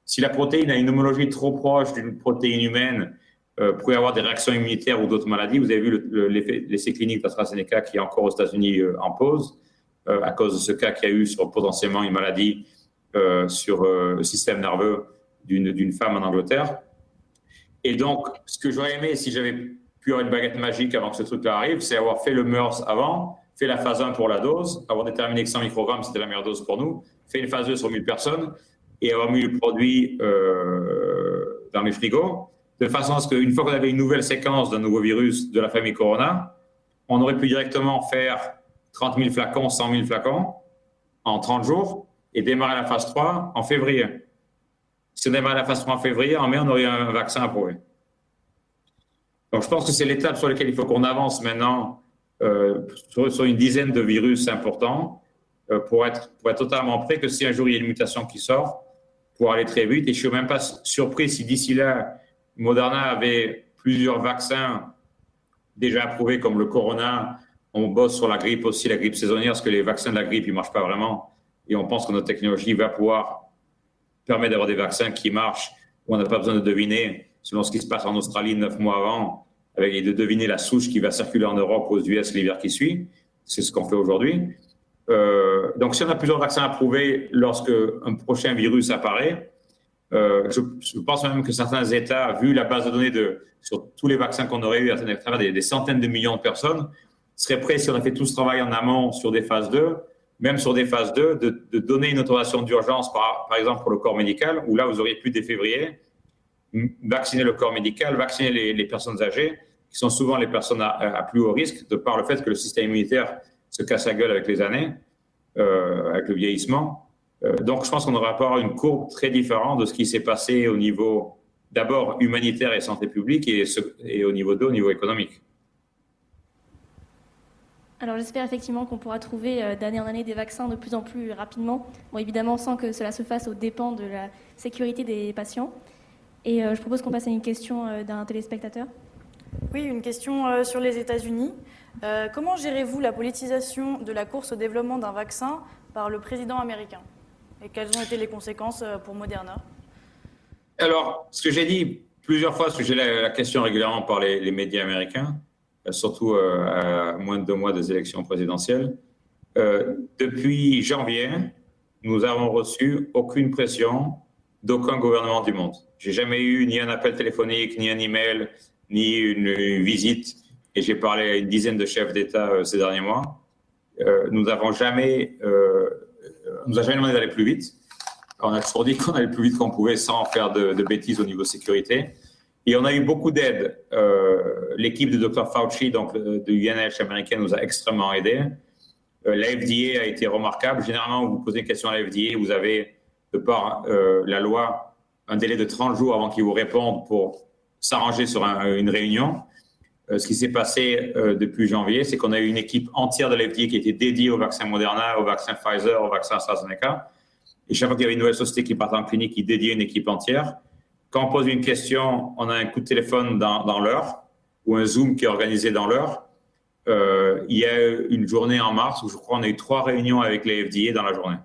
Si la protéine a une homologie trop proche d'une protéine humaine, vous pouvez avoir des réactions immunitaires ou d'autres maladies. Vous avez vu l'essai clinique d'AstraZeneca qui est encore aux États-Unis en pause à cause de ce cas qu'il y a eu sur potentiellement une maladie sur le système nerveux d'une femme en Angleterre. Et donc, ce que j'aurais aimé, si j'avais pu avoir une baguette magique avant que ce truc-là arrive, c'est avoir fait le MERS avant, fait la phase 1 pour la dose, avoir déterminé que 100 microgrammes, c'était la meilleure dose pour nous, fait une phase 2 sur 1000 personnes et avoir mis le produit dans les frigos, de façon à ce qu'une fois qu'on avait une nouvelle séquence d'un nouveau virus de la famille Corona, on aurait pu directement faire 30 000 flacons, 100 000 flacons en 30 jours et démarrer la phase 3 en février. Si on démarrait la phase 3 en février, en mai, on aurait un vaccin approuvé. Donc, je pense que c'est l'étape sur laquelle il faut qu'on avance maintenant sur une dizaine de virus importants pour être totalement prêt que si un jour il y a une mutation qui sort, pour aller très vite. Et je ne suis même pas surpris si d'ici là, Moderna avait plusieurs vaccins déjà approuvés comme le Corona. On bosse sur la grippe aussi, la grippe saisonnière, parce que les vaccins de la grippe, ils ne marchent pas vraiment. Et on pense que notre technologie va pouvoir permettre d'avoir des vaccins qui marchent, où on n'a pas besoin de deviner, selon ce qui se passe en Australie 9 mois avant, et de deviner la souche qui va circuler en Europe, aux US l'hiver qui suit. C'est ce qu'on fait aujourd'hui. Donc, si on a plusieurs vaccins approuvés lorsque un prochain virus apparaît, je pense même que certains États, vu la base de données sur tous les vaccins qu'on aurait eu à travers des centaines de millions de personnes, seraient prêts, si on a fait tout ce travail en amont sur des phases 2, même sur des phases 2, de donner une autorisation d'urgence, par exemple pour le corps médical, où là, vous auriez pu, dès février, vacciner le corps médical, vacciner les personnes âgées, qui sont souvent les personnes à plus haut risque, de par le fait que le système immunitaire se casse la gueule avec les années, avec le vieillissement. Donc, je pense qu'on aura avoir une courbe très différente de ce qui s'est passé au niveau, d'abord, humanitaire et santé publique, et au niveau 2, au niveau économique. Alors j'espère effectivement qu'on pourra trouver d'année en année des vaccins de plus en plus rapidement. Bon, évidemment, sans que cela se fasse aux dépens de la sécurité des patients. Et je propose qu'on passe à une question d'un téléspectateur. Oui, une question sur les États-Unis. Comment gérez-vous la politisation de la course au développement d'un vaccin par le président américain? Et quelles ont été les conséquences pour Moderna? Alors, ce que j'ai dit plusieurs fois, parce que j'ai la question régulièrement par les médias américains, surtout à moins de 2 mois des élections présidentielles. Depuis janvier, nous n'avons reçu aucune pression d'aucun gouvernement du monde. J'ai jamais eu ni un appel téléphonique, ni un email, ni une visite et j'ai parlé à une dizaine de chefs d'État ces derniers mois, nous n'avons jamais, nous a jamais demandé d'aller plus vite. On a toujours dit qu'on allait plus vite qu'on pouvait sans faire de bêtises au niveau sécurité. Et on a eu beaucoup d'aide. L'équipe de Dr Fauci, donc de UNH américaine, nous a extrêmement aidés. La FDA a été remarquable. Généralement, vous posez une question à la FDA, vous avez, de par la loi, un délai de 30 jours avant qu'ils vous répondent pour s'arranger sur une réunion. Ce qui s'est passé depuis janvier, c'est qu'on a eu une équipe entière de la FDA qui était dédiée au vaccin Moderna, au vaccin Pfizer, au vaccin AstraZeneca. Et chaque fois qu'il y avait une nouvelle société qui partait en clinique, ils dédiaient une équipe entière. Quand on pose une question, on a un coup de téléphone dans l'heure ou un Zoom qui est organisé dans l'heure. Il y a une journée en mars où je crois qu'on a eu 3 réunions avec les FDA dans la journée.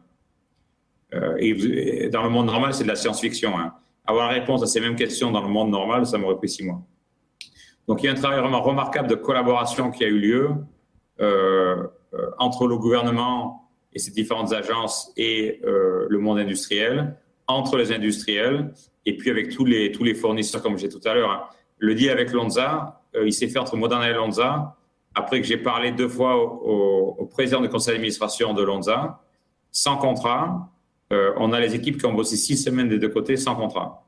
Et dans le monde normal, c'est de la science-fiction. Hein. Avoir la réponse à ces mêmes questions dans le monde normal, ça m'aurait pris 6 mois. Donc, il y a un travail vraiment remarquable de collaboration qui a eu lieu entre le gouvernement et ces différentes agences et le monde industriel, entre les industriels et puis avec tous les fournisseurs, comme j'ai dit tout à l'heure. Hein. Le deal avec Lonza, il s'est fait entre Moderna et Lonza, après que j'ai parlé 2 fois au président du conseil d'administration de Lonza, sans contrat. On a les équipes qui ont bossé 6 semaines des 2 côtés sans contrat.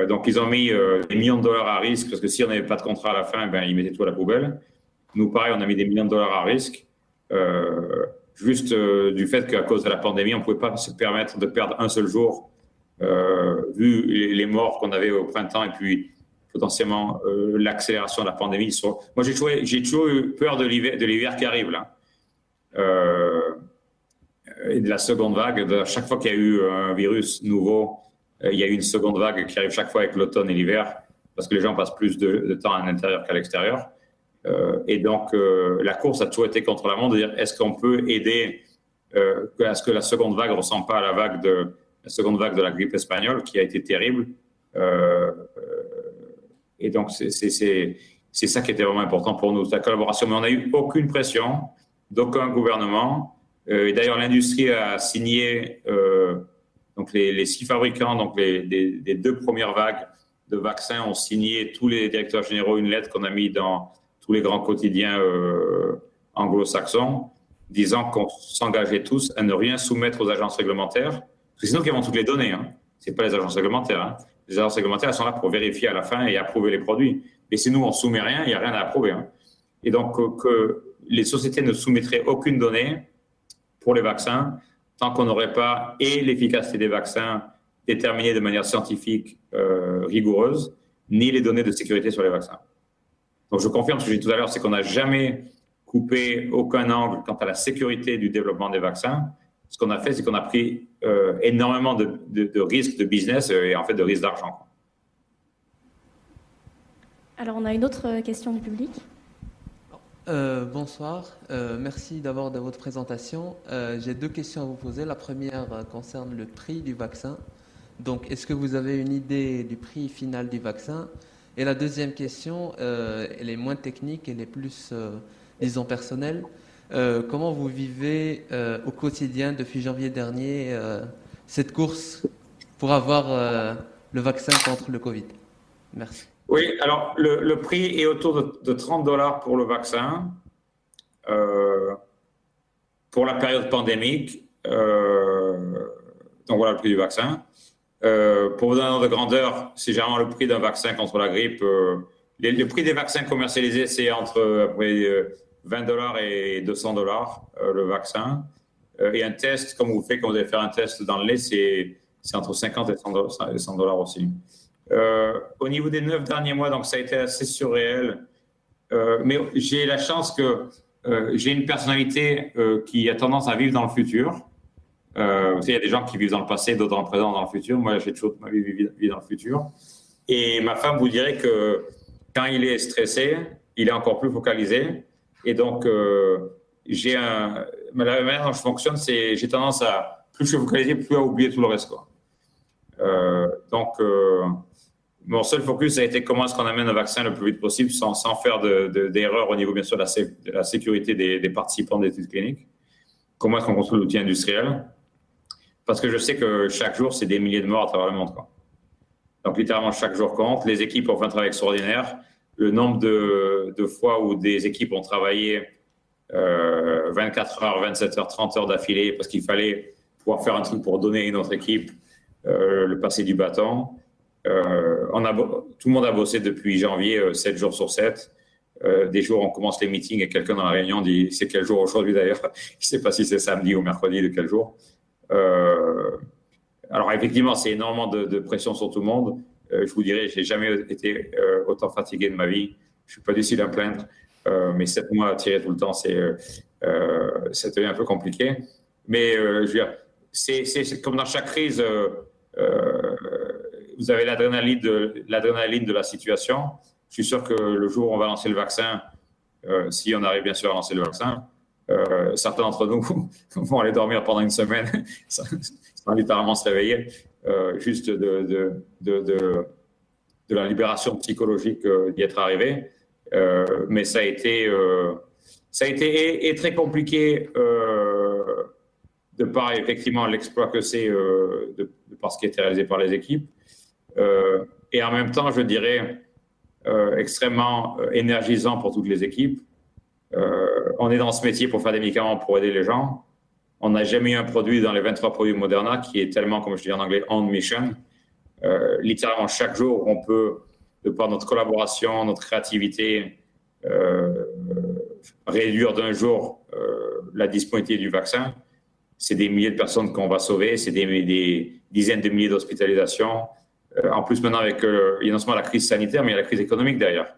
Donc, ils ont mis des millions de dollars à risque, parce que si on n'avait pas de contrat à la fin, ben, ils mettaient tout à la poubelle. Nous, pareil, on a mis des millions de dollars à risque, juste du fait qu'à cause de la pandémie, on ne pouvait pas se permettre de perdre un seul jour, vu les morts qu'on avait au printemps et puis potentiellement l'accélération de la pandémie. Moi, j'ai toujours eu peur de l'hiver qui arrive, là. Et de la seconde vague. Chaque fois qu'il y a eu un virus nouveau, il y a eu une seconde vague qui arrive chaque fois avec l'automne et l'hiver, parce que les gens passent plus de temps à l'intérieur qu'à l'extérieur. Et donc, la course a toujours été contre la montre, de dire est-ce qu'on peut aider à ce que la seconde vague ne ressemble pas à la seconde vague de la grippe espagnole, qui a été terrible. Et donc, c'est ça qui était vraiment important pour nous, la collaboration. Mais on n'a eu aucune pression d'aucun gouvernement. Et d'ailleurs, l'industrie a signé, donc les 6 fabricants, donc des 2 premières vagues de vaccins ont signé, tous les directeurs généraux, une lettre qu'on a mis dans tous les grands quotidiens anglo-saxons, disant qu'on s'engageait tous à ne rien soumettre aux agences réglementaires, parce que sinon, ils vont toutes les données. Hein. Ce n'est pas les agences réglementaires. Hein. Les agences réglementaires, elles sont là pour vérifier à la fin et approuver les produits. Mais si nous, on ne soumet rien, il n'y a rien à approuver. Hein. Et donc, que les sociétés ne soumettraient aucune donnée pour les vaccins, tant qu'on n'aurait pas et l'efficacité des vaccins déterminée de manière scientifique rigoureuse, ni les données de sécurité sur les vaccins. Donc, je confirme ce que j'ai dit tout à l'heure, c'est qu'on n'a jamais coupé aucun angle quant à la sécurité du développement des vaccins. Ce qu'on a fait, c'est qu'on a pris énormément de risques de business et en fait de risques d'argent. Alors, on a une autre question du public. Bonsoir, merci d'abord de votre présentation. J'ai 2 questions à vous poser. La première concerne le prix du vaccin. Donc, est-ce que vous avez une idée du prix final du vaccin? Et la deuxième question, elle est moins technique, elle est plus, disons, personnelle. Comment vous vivez au quotidien depuis janvier dernier cette course pour avoir le vaccin contre le Covid? Merci. Oui, alors le prix est autour de $30 pour le vaccin pour la période pandémique. Donc voilà le prix du vaccin. Pour vous donner un ordre de grandeur, c'est généralement le prix d'un vaccin contre la grippe. Le prix des vaccins commercialisés, c'est entre $20 et $200 le vaccin. Et un test, comme vous allez faire un test dans le lait, c'est entre 50 et $100 aussi. Au niveau des 9 derniers mois, donc ça a été assez surréel. Mais j'ai la chance que j'ai une personnalité qui a tendance à vivre dans le futur. Vous savez, il y a des gens qui vivent dans le passé, d'autres dans le présent, dans le futur. Moi, j'ai toujours ma vie vécu dans le futur. Et ma femme vous dirait que quand il est stressé, il est encore plus focalisé. Et donc, la manière dont je fonctionne, c'est j'ai tendance à, plus je suis focalisé, plus à oublier tout le reste, quoi. Mon seul focus a été comment est-ce qu'on amène un vaccin le plus vite possible sans faire d'erreurs au niveau, bien sûr, de la sécurité des participants d'études cliniques. Comment est-ce qu'on construit l'outil industriel? Parce que je sais que chaque jour, c'est des milliers de morts à travers le monde, quoi. Donc, littéralement, chaque jour compte. Les équipes ont fait un travail extraordinaire. le nombre de fois où des équipes ont travaillé 24 heures, 27 heures, 30 heures d'affilée parce qu'il fallait pouvoir faire un truc pour donner à une autre équipe le passer du bâton. Tout le monde a bossé depuis janvier, 7 jours sur 7. Des jours, on commence les meetings et quelqu'un dans la réunion dit c'est quel jour aujourd'hui d'ailleurs. Je ne sais pas si c'est samedi ou mercredi, de quel jour. Alors effectivement, c'est énormément de pression sur tout le monde. Je vous dirais, je n'ai jamais été autant fatigué de ma vie. Je ne suis pas difficile à me plaindre, mais 7 mois à tirer tout le temps, ça devient un peu compliqué. Mais je veux dire, c'est comme dans chaque crise, vous avez l'adrénaline de la situation. Je suis sûr que le jour où on va lancer le vaccin, si on arrive bien sûr à lancer le vaccin, certains d'entre nous vont aller dormir pendant une semaine sans littéralement se réveiller, juste de la libération psychologique d'y être arrivé. Mais ça a été très compliqué de par effectivement l'exploit que c'est, de par ce qui a été réalisé par les équipes. Et en même temps, je dirais, extrêmement énergisant pour toutes les équipes. On est dans ce métier pour faire des médicaments, pour aider les gens. On n'a jamais eu un produit dans les 23 produits Moderna qui est tellement, comme je dis en anglais, on mission. Littéralement, chaque jour, on peut, de par notre collaboration, notre créativité, réduire d'un jour la disponibilité du vaccin. C'est des milliers de personnes qu'on va sauver, c'est des dizaines de milliers d'hospitalisations. En plus, maintenant, avec il y a non seulement la crise sanitaire, mais il y a la crise économique derrière.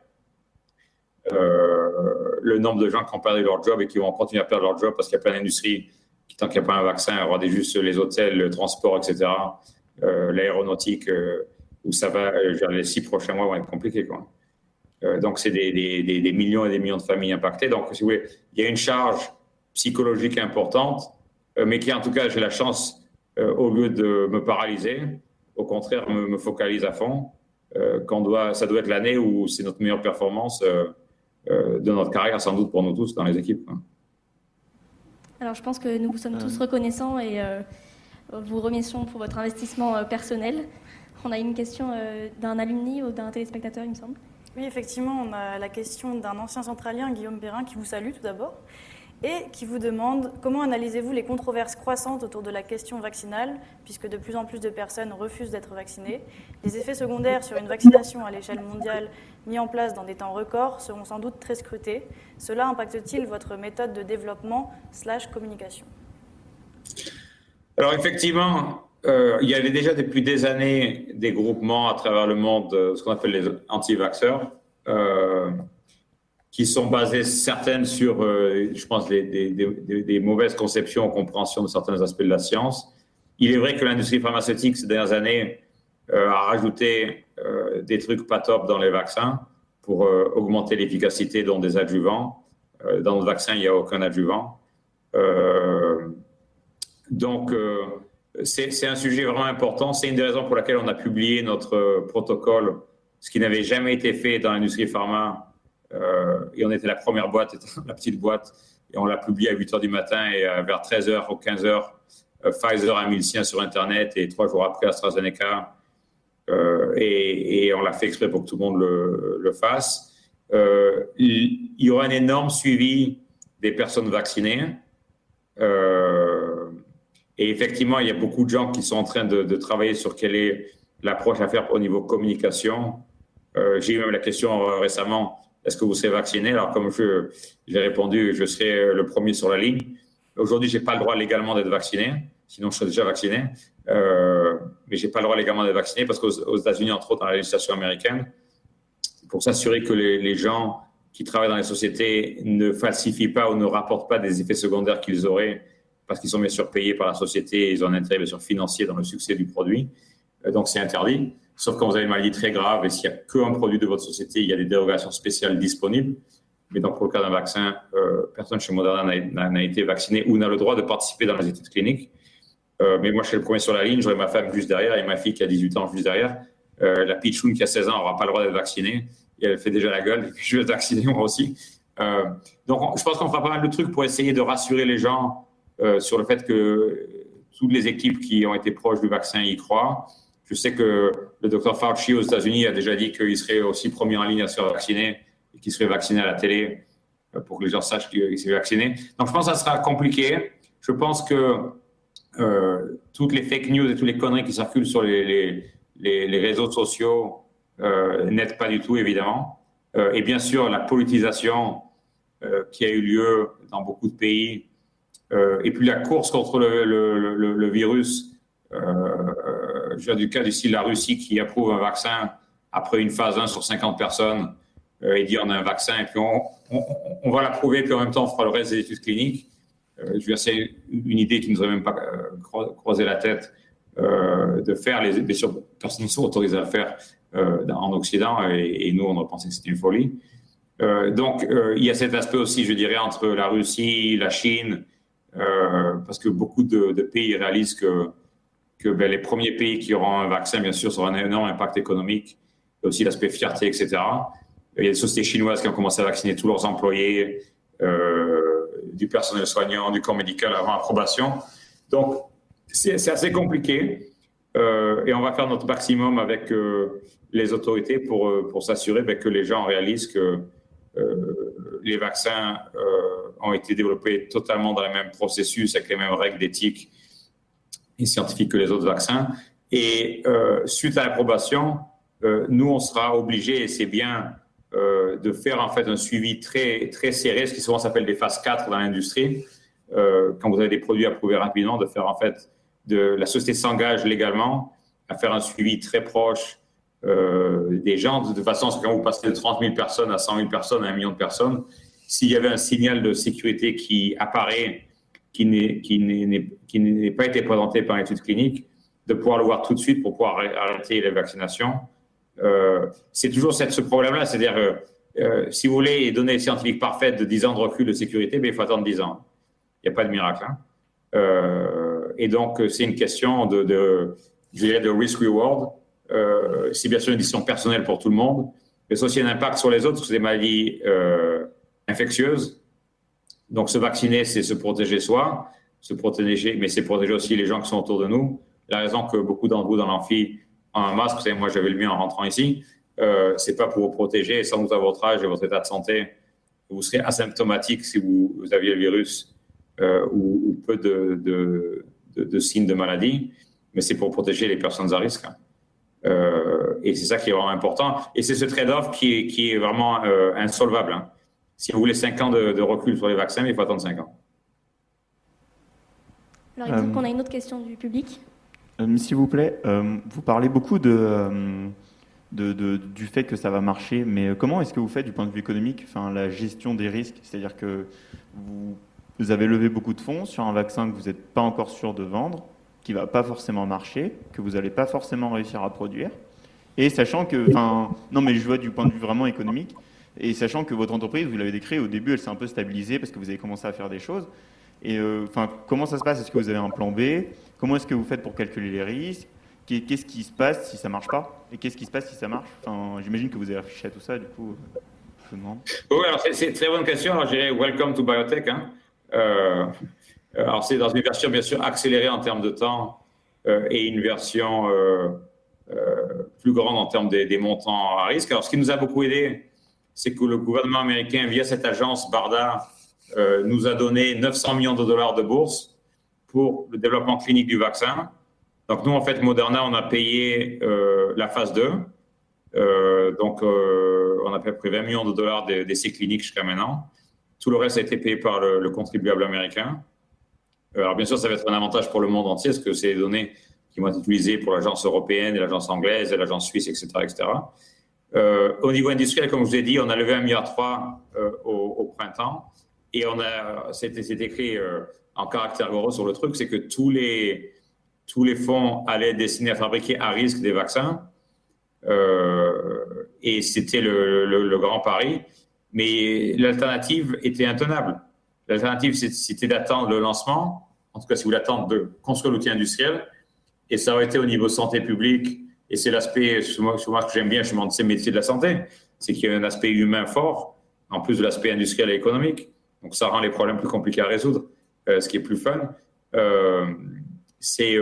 Le nombre de gens qui ont perdu leur job et qui vont continuer à perdre leur job parce qu'il y a plein d'industries qui, tant qu'il n'y a pas un vaccin, regardez juste les hôtels, le transport, etc., l'aéronautique, où ça va, les 6 prochains mois vont être compliqués, quoi. Donc, c'est des millions et des millions de familles impactées. Donc, si vous voulez, il y a une charge psychologique importante, mais qui, en tout cas, j'ai la chance, au lieu de me paralyser, au contraire, me focalise à fond. Ça doit être l'année où c'est notre meilleure performance de notre carrière, sans doute pour nous tous dans les équipes. Alors, je pense que nous vous sommes tous reconnaissants et vous remercions pour votre investissement personnel. On a une question d'un alumni ou d'un téléspectateur, il me semble. Oui, effectivement, on a la question d'un ancien centralien, Guillaume Perrin, qui vous salue tout d'abord, et qui vous demande comment analysez-vous les controverses croissantes autour de la question vaccinale, puisque de plus en plus de personnes refusent d'être vaccinées. Les effets secondaires sur une vaccination à l'échelle mondiale mis en place dans des temps records seront sans doute très scrutés. Cela impacte-t-il votre méthode de développement / communication ? Alors effectivement, il y avait déjà depuis des années des groupements à travers le monde, ce qu'on appelle les anti-vaxxeurs, qui sont basés certaines sur, je pense, des mauvaises conceptions ou compréhensions de certains aspects de la science. Il est vrai que l'industrie pharmaceutique, ces dernières années, a rajouté des trucs pas top dans les vaccins pour augmenter l'efficacité dans des adjuvants. Dans notre vaccin, il n'y a aucun adjuvant. Donc, c'est un sujet vraiment important. C'est une des raisons pour laquelle on a publié notre protocole, ce qui n'avait jamais été fait dans l'industrie pharma. Et on était la première boîte, la petite boîte, et on l'a publié à 8h du matin et vers 13h ou 15h, Pfizer a mis le sien sur Internet et 3 jours après AstraZeneca. Et on l'a fait exprès pour que tout le monde le fasse. Il y aura un énorme suivi des personnes vaccinées. Et effectivement, il y a beaucoup de gens qui sont en train de travailler sur quelle est l'approche à faire au niveau communication. J'ai eu même la question récemment, est-ce que vous serez vacciné? Alors, comme j'ai répondu, je serai le premier sur la ligne. Aujourd'hui, je n'ai pas le droit légalement d'être vacciné, sinon je serais déjà vacciné. Mais je n'ai pas le droit légalement d'être vacciné parce qu'aux États-Unis, entre autres, dans la législation américaine, pour s'assurer que les gens qui travaillent dans les sociétés ne falsifient pas ou ne rapportent pas des effets secondaires qu'ils auraient parce qu'ils sont bien sûr payés par la société, ils ont un intérêt bien sûr financier dans le succès du produit. Donc, c'est interdit. Sauf quand vous avez une maladie très grave et s'il n'y a qu'un produit de votre société, il y a des dérogations spéciales disponibles. Mais donc, pour le cas d'un vaccin, personne chez Moderna n'a été vacciné ou n'a le droit de participer dans les études cliniques. Mais moi, je suis le premier sur la ligne. J'aurai ma femme juste derrière et ma fille qui a 18 ans juste derrière. La Pichoun qui a 16 ans n'aura pas le droit d'être vaccinée. Et elle fait déjà la gueule. Je vais être vacciné moi aussi. Donc, je pense qu'on fera pas mal de trucs pour essayer de rassurer les gens sur le fait que toutes les équipes qui ont été proches du vaccin y croient. Je sais que le docteur Fauci aux États-Unis a déjà dit qu'il serait aussi premier en ligne à se faire vacciner et qu'il serait vacciné à la télé pour que les gens sachent qu'il s'est vacciné. Donc, je pense que ça sera compliqué. Je pense que toutes les fake news et toutes les conneries qui circulent sur les réseaux sociaux n'aident pas du tout, évidemment. Et bien sûr, la politisation qui a eu lieu dans beaucoup de pays, et puis la course contre le virus, je viens du cas d'ici la Russie qui approuve un vaccin après une phase 1 sur 50 personnes et dit on a un vaccin et puis on va l'approuver puis en même temps on fera le reste des études cliniques. C'est une idée qui ne nous aurait même pas croisé la tête de faire. Bien sûr, personne ne sont autorisés à le faire en Occident et nous on aurait pensé que c'était une folie. Donc il y a cet aspect aussi, je dirais, entre la Russie, la Chine, parce que beaucoup de pays réalisent que les premiers pays qui auront un vaccin, bien sûr, auront un énorme impact économique, et aussi l'aspect fierté, etc. Il y a des sociétés chinoises qui ont commencé à vacciner tous leurs employés, du personnel soignant, du corps médical avant approbation. Donc, c'est assez compliqué, et on va faire notre maximum avec les autorités pour s'assurer que les gens réalisent que les vaccins ont été développés totalement dans le même processus, avec les mêmes règles d'éthique et scientifiques que les autres vaccins. Et suite à l'approbation, nous, on sera obligés, et c'est bien, de faire en fait un suivi très, très serré, ce qui souvent s'appelle des phases 4 dans l'industrie. Quand vous avez des produits approuvés rapidement, de faire en fait, la société s'engage légalement à faire un suivi très proche des gens, de façon à ce que quand vous passez de 30 000 personnes à 100 000 personnes, à 1 million de personnes, s'il y avait un signal de sécurité qui apparaît, qui n'est pas été présenté par l'étude clinique, de pouvoir le voir tout de suite pour pouvoir arrêter les vaccinations. C'est toujours ce problème-là, c'est-à-dire si vous voulez donner des scientifiques parfaites de 10 ans de recul de sécurité, il faut attendre 10 ans. Il n'y a pas de miracle. Et donc, c'est une question de risk-reward. C'est bien sûr une décision personnelle pour tout le monde, mais c'est aussi un impact sur les autres, parce que c'est des maladies infectieuses. Donc, se vacciner, c'est se protéger soi, mais c'est protéger aussi les gens qui sont autour de nous. La raison que beaucoup d'entre vous dans l'amphi ont un masque, vous savez, moi j'avais le mien en rentrant ici, c'est pas pour vous protéger, sans doute à votre âge et votre état de santé, vous serez asymptomatique si vous aviez le virus ou peu de signes de maladie, mais c'est pour protéger les personnes à risque. Et c'est ça qui est vraiment important. Et c'est ce trade-off qui est vraiment insolvable. Si vous voulez 5 ans de recul sur les vaccins, il faut attendre 5 ans. Alors, il me semble qu'on a une autre question du public. S'il vous plaît, vous parlez beaucoup du fait que ça va marcher, mais comment est-ce que vous faites du point de vue économique, la gestion des risques? C'est-à-dire que vous avez levé beaucoup de fonds sur un vaccin que vous n'êtes pas encore sûr de vendre, qui ne va pas forcément marcher, que vous n'allez pas forcément réussir à produire, et sachant que, non mais je vois du point de vue vraiment économique, et sachant que votre entreprise, vous l'avez décrit, au début elle s'est un peu stabilisée parce que vous avez commencé à faire des choses, et comment ça se passe? Est-ce que vous avez un plan B? Comment est-ce que vous faites pour calculer les risques? Qu'est-ce qui se passe si ça ne marche pas? Et qu'est-ce qui se passe si ça marche? J'imagine que vous avez réfléchi à tout ça, du coup, je vous demande. Oui, alors c'est une très bonne question. Alors, je dirais welcome to biotech. Alors, c'est dans une version, bien sûr, accélérée en termes de temps et une version plus grande en termes des montants à risque. Alors, ce qui nous a beaucoup aidé, c'est que le gouvernement américain, via cette agence BARDA, nous a donné 900 millions de dollars de bourse pour le développement clinique du vaccin. Donc, nous, en fait, Moderna, on a payé la phase 2. Donc, on a à peu près 20 millions de dollars d'essais cliniques jusqu'à maintenant. Tout le reste a été payé par le contribuable américain. Alors, bien sûr, ça va être un avantage pour le monde entier, parce que c'est des données qui vont être utilisées pour l'agence européenne, et l'agence anglaise, et l'agence suisse, etc., etc. Au niveau industriel, comme je vous ai dit, on a levé 1,3 milliard au printemps. Et c'est écrit en caractère gros sur le truc, c'est que tous les fonds allaient être destinés à fabriquer à risque des vaccins. Et c'était le grand pari. Mais l'alternative était intenable. L'alternative, c'était d'attendre le lancement. En tout cas, si vous l'attendez, de construire l'outil industriel. Et ça aurait été au niveau santé publique. Et c'est l'aspect, moi, que j'aime bien, je suis dans ces métiers de la santé, c'est qu'il y a un aspect humain fort, en plus de l'aspect industriel et économique. Donc, ça rend les problèmes plus compliqués à résoudre. Ce qui est plus fun, c'est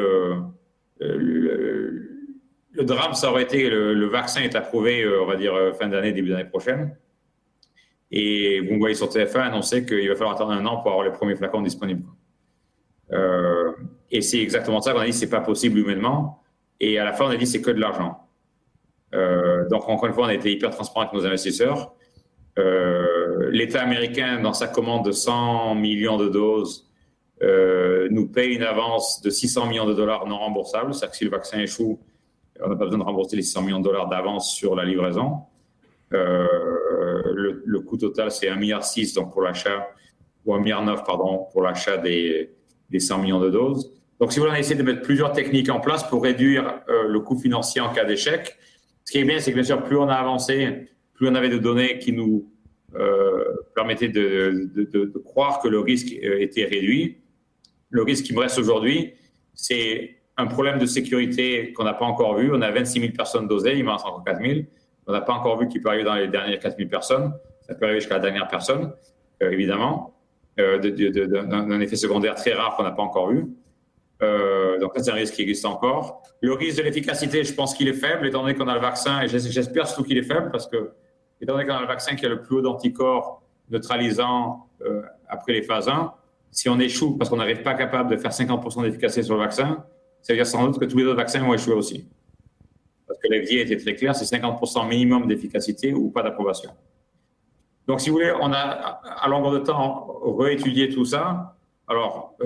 le drame, ça aurait été le vaccin est approuvé, on va dire, fin d'année, début d'année prochaine. Et vous voyez sur TF1 annoncer qu'il va falloir attendre 1 an pour avoir les premiers flacons disponibles. Et c'est exactement ça qu'on a dit, c'est pas possible humainement. Et à la fin, on a dit c'est que de l'argent. Donc, encore une fois, on a été hyper transparent avec nos investisseurs. L'État américain, dans sa commande de 100 millions de doses, nous paye une avance de 600 millions de dollars non remboursables. C'est-à-dire que si le vaccin échoue, on n'a pas besoin de rembourser les 600 millions de dollars d'avance sur la livraison. Le coût total, c'est 1,6 milliard donc pour l'achat, ou 1,9 milliard, pardon, pour l'achat des 100 millions de doses. Donc, si vous voulez, on a essayé de mettre plusieurs techniques en place pour réduire le coût financier en cas d'échec. Ce qui est bien, c'est que bien sûr, plus on a avancé, plus on avait de données qui nous permettaient de croire que le risque était réduit. Le risque qui me reste aujourd'hui, c'est un problème de sécurité qu'on n'a pas encore vu. On a 26 000 personnes dosées, il m'en reste encore 4 000. On n'a pas encore vu qu'il peut arriver dans les dernières 4 000 personnes. Ça peut arriver jusqu'à la dernière personne, évidemment, d'un effet secondaire très rare qu'on n'a pas encore vu. Donc, ça, c'est un risque qui existe encore. Le risque de l'efficacité, je pense qu'il est faible, étant donné qu'on a le vaccin, et j'espère surtout qu'il est faible, parce que, étant donné qu'on a le vaccin qui a le plus haut d'anticorps neutralisant après les phases 1, si on échoue parce qu'on n'arrive pas capable de faire 50% d'efficacité sur le vaccin, ça veut dire sans doute que tous les autres vaccins vont échouer aussi. Parce que l'FDA était très clair, c'est 50% minimum d'efficacité ou pas d'approbation. Donc, si vous voulez, on a, à longueur de temps, réétudié tout ça. Alors,